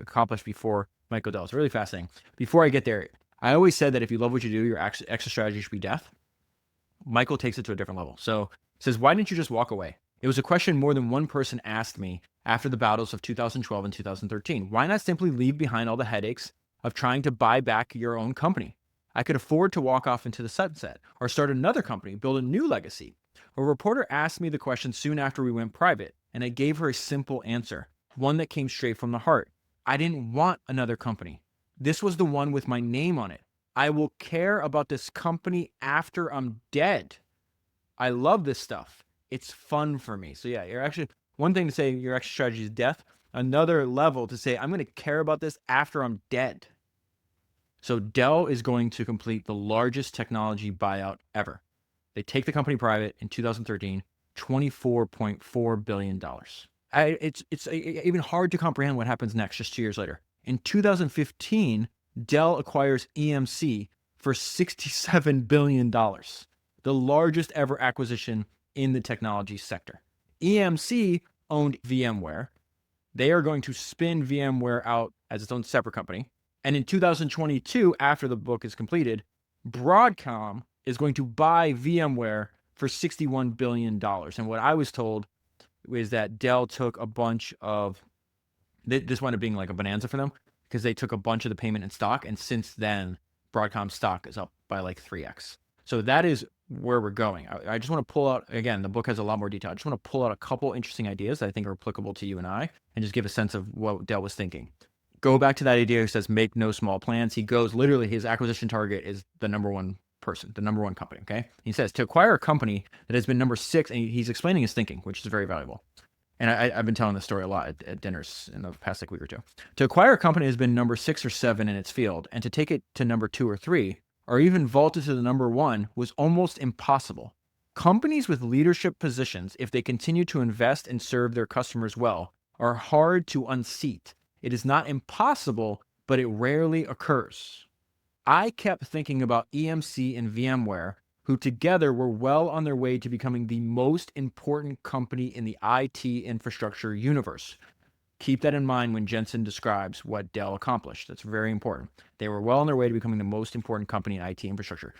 before Michael Dell. It's really fascinating. Before I get there, I always said that if you love what you do, your exit strategy should be death. Michael takes it to a different level. So he says, why didn't you just walk away? It was a question more than one person asked me after the battles of 2012 and 2013. Why not simply leave behind all the headaches of trying to buy back your own company? I could afford to walk off into the sunset or start another company, build a new legacy. A reporter asked me the question soon after we went private, and I gave her a simple answer, one that came straight from the heart. I didn't want another company. This was the one with my name on it. I will care about this company after I'm dead. I love this stuff. It's fun for me. So yeah, you're actually, one thing to say your exit strategy is death. Another level to say, I'm going to care about this after I'm dead. So Dell is going to complete the largest technology buyout ever. They take the company private in 2013, $24.4 billion. It's even hard to comprehend what happens next just 2 years later. In 2015, Dell acquires EMC for $67 billion, the largest ever acquisition in the technology sector. EMC owned VMware. They are going to spin VMware out as its own separate company. And in 2022, after the book is completed, Broadcom is going to buy VMware for $61 billion. And what I was told is that Dell took a bunch of, this wound up being like a bonanza for them because they took a bunch of the payment in stock. And since then, Broadcom's stock is up by like 3x. So that is where we're going. I just want to pull out, again, the book has a lot more detail. I just want to pull out a couple interesting ideas that I think are applicable to you and I, and just give a sense of what Dell was thinking. Go back to that idea who says, make no small plans. He goes, literally, his acquisition target is the number one person, the number one company, okay? He says, to acquire a company that has been number 6, and he's explaining his thinking, which is very valuable. And I've been telling this story a lot at dinners in the past week or two. To acquire a company that has been number 6 or 7 in its field, and to take it to number 2 or 3, or even vaulted to the number 1, was almost impossible. Companies with leadership positions, if they continue to invest and serve their customers well, are hard to unseat. It is not impossible, but it rarely occurs. I kept thinking about EMC and VMware, who together were well on their way to becoming the most important company in the IT infrastructure universe. Keep that in mind when Jensen describes what Dell accomplished. That's very important. They were well on their way to becoming the most important company in IT infrastructure.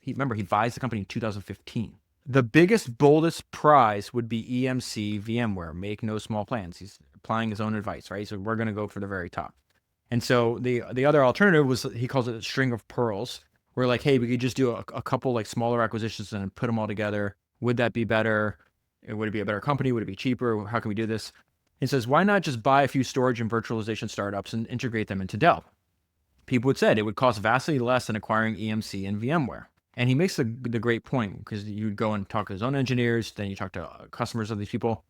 Remember, he buys the company in 2015. The biggest, boldest prize would be EMC VMware. Make no small plans. He's applying his own advice, right? So we're going to go for the very top. And so the other alternative was, he calls it a string of pearls. We're like, hey, we could just do a couple like smaller acquisitions and put them all together. Would that be better? Would it be a better company? Would it be cheaper? How can we do this? He says, why not just buy a few storage and virtualization startups and integrate them into Dell? People would say it would cost vastly less than acquiring EMC and VMware. And he makes the great point, because you would go and talk to his own engineers, then you talk to customers of these people,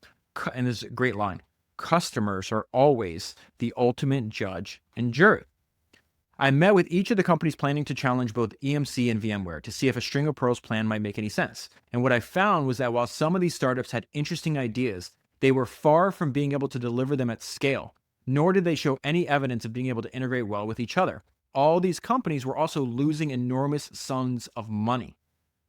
and this is a great line. Customers are always the ultimate judge and jury. I met with each of the companies planning to challenge both EMC and VMware to see if a string of pearls plan might make any sense. And what I found was that while some of these startups had interesting ideas, they were far from being able to deliver them at scale, nor did they show any evidence of being able to integrate well with each other. All these companies were also losing enormous sums of money,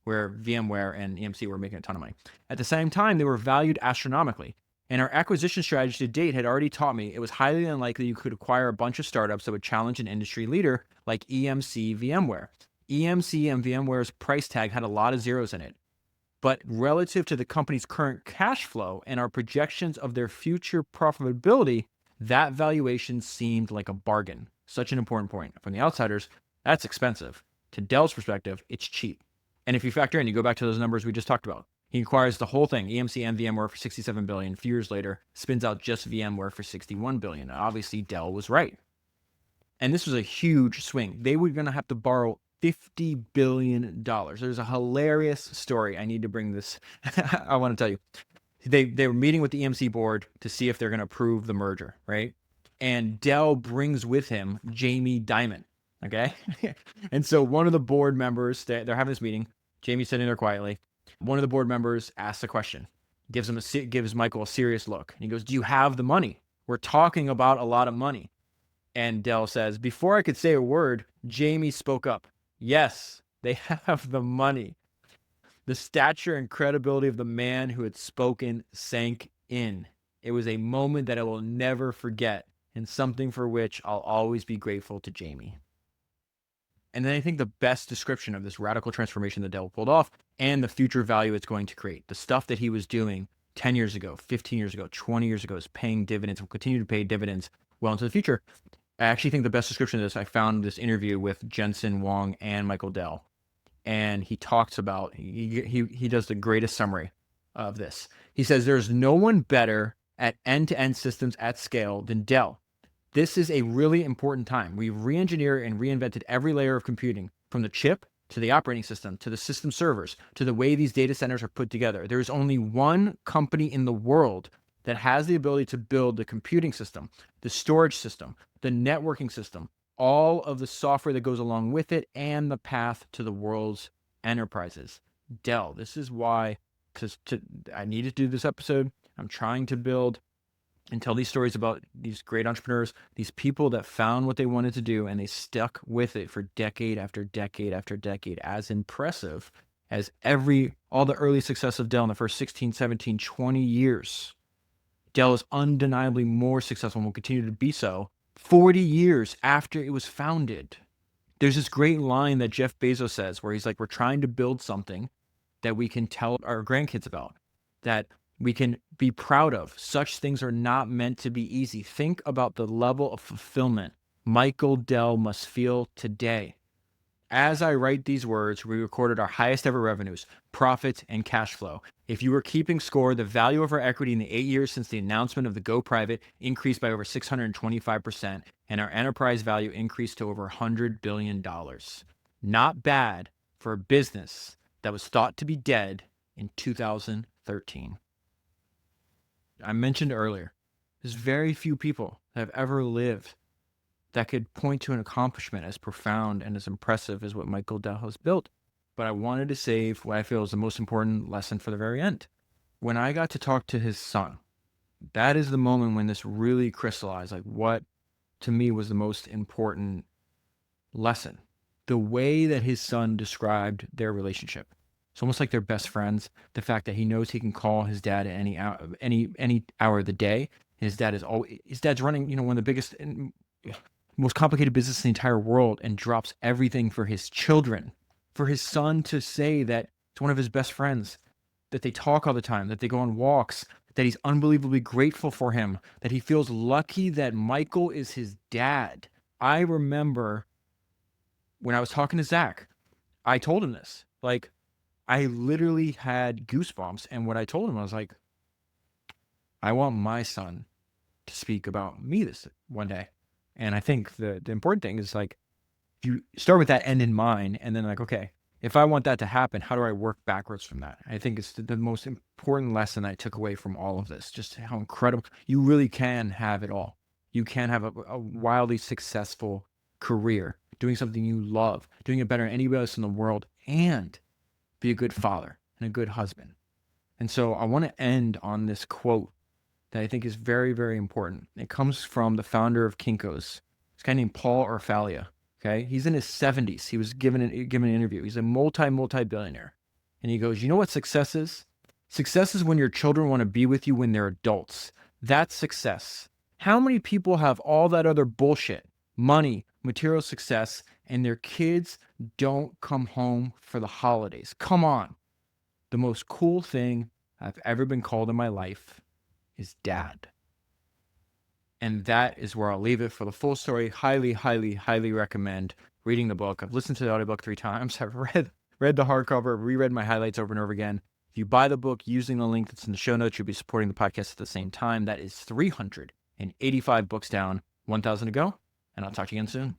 where VMware and EMC were making a ton of money. At the same time, they were valued astronomically. And our acquisition strategy to date had already taught me it was highly unlikely you could acquire a bunch of startups that would challenge an industry leader like EMC VMware. EMC and VMware's price tag had a lot of zeros in it. But relative to the company's current cash flow and our projections of their future profitability, that valuation seemed like a bargain. Such an important point. From the outsiders, that's expensive. To Dell's perspective, it's cheap. And if you factor in, you go back to those numbers we just talked about. He acquires the whole thing, EMC and VMware, for $67 billion. A few years later, spins out just VMware for $61 billion. Obviously, Dell was right. And this was a huge swing. They were going to have to borrow $50 billion. There's a hilarious story. I need to bring this. I want to tell you. They were meeting with the EMC board to see if they're going to approve the merger, right? And Dell brings with him Jamie Dimon, okay? And so one of the board members, they're having this meeting. Jamie's sitting there quietly. One of the board members asks a question, gives Michael a serious look. And he goes, "Do you have the money? We're talking about a lot of money." And Dell says, before I could say a word, Jamie spoke up. "Yes, they have the money." The stature and credibility of the man who had spoken sank in. It was a moment that I will never forget, and something for which I'll always be grateful to Jamie. And then I think the best description of this radical transformation that Dell pulled off and the future value it's going to create, the stuff that he was doing 10 years ago, 15 years ago, 20 years ago is paying dividends, will continue to pay dividends well into the future. I actually think the best description of this, I found this interview with Jensen Huang and Michael Dell. And he talks about, he does the greatest summary of this. He says, "There's no one better at end-to-end systems at scale than Dell. This is a really important time. We've re-engineered and reinvented every layer of computing, from the chip to the operating system, to the system servers, to the way these data centers are put together. There's only one company in the world that has the ability to build the computing system, the storage system, the networking system, all of the software that goes along with it, and the path to the world's enterprises. Dell." This is why I need to do this episode. I'm trying to build and tell these stories about these great entrepreneurs, these people that found what they wanted to do and they stuck with it for decade after decade after decade. As impressive as all the early success of Dell in the first 16, 17, 20 years, Dell is undeniably more successful and will continue to be so 40 years after it was founded. There's this great line that Jeff Bezos says where he's like, "We're trying to build something that we can tell our grandkids about, that we can be proud of. Such things are not meant to be easy." Think about the level of fulfillment Michael Dell must feel today. As I write these words, we recorded our highest ever revenues, profits, and cash flow. If you were keeping score, the value of our equity in the 8 years since the announcement of the go private increased by over 625%, and our enterprise value increased to over $100 billion. Not bad for a business that was thought to be dead in 2013. I mentioned earlier, there's very few people that have ever lived that could point to an accomplishment as profound and as impressive as what Michael Dell has built. But I wanted to save what I feel is the most important lesson for the very end. When I got to talk to his son, that is the moment when this really crystallized, like what to me was the most important lesson. The way that his son described their relationship. It's almost like they're best friends. The fact that he knows he can call his dad at any hour of the day. His dad's running, one of the biggest and most complicated business in the entire world, and drops everything for his children. For his son to say that it's one of his best friends, that they talk all the time, that they go on walks, that he's unbelievably grateful for him, that he feels lucky that Michael is his dad. I remember when I was talking to Zach, I told him this. Like, I literally had goosebumps. And what I told him, I was like, I want my son to speak about me this one day. And I think the important thing is, like, you start with that end in mind, and then like, okay, if I want that to happen, how do I work backwards from that? I think it's the most important lesson I took away from all of this, just how incredible you really can have it all. You can have a wildly successful career, doing something you love, doing it better than anybody else in the world, and be a good father and a good husband. And so I want to end on this quote that I think is very, very important. It comes from the founder of Kinko's, this guy named Paul Orfalia. Okay, he's in his 70s. He was given an interview. He's a multi-billionaire. And he goes, "You know what success is? Success is when your children want to be with you when they're adults. That's success. How many people have all that other bullshit, money, material success, and their kids don't come home for the holidays? Come on." The most cool thing I've ever been called in my life is dad. And that is where I'll leave it for the full story. Highly, highly, highly recommend reading the book. I've listened to the audiobook 3 times. I've read the hardcover, reread my highlights over and over again. If you buy the book using the link that's in the show notes, you'll be supporting the podcast at the same time. That is 385 books down, 1,000 to go, and I'll talk to you again soon.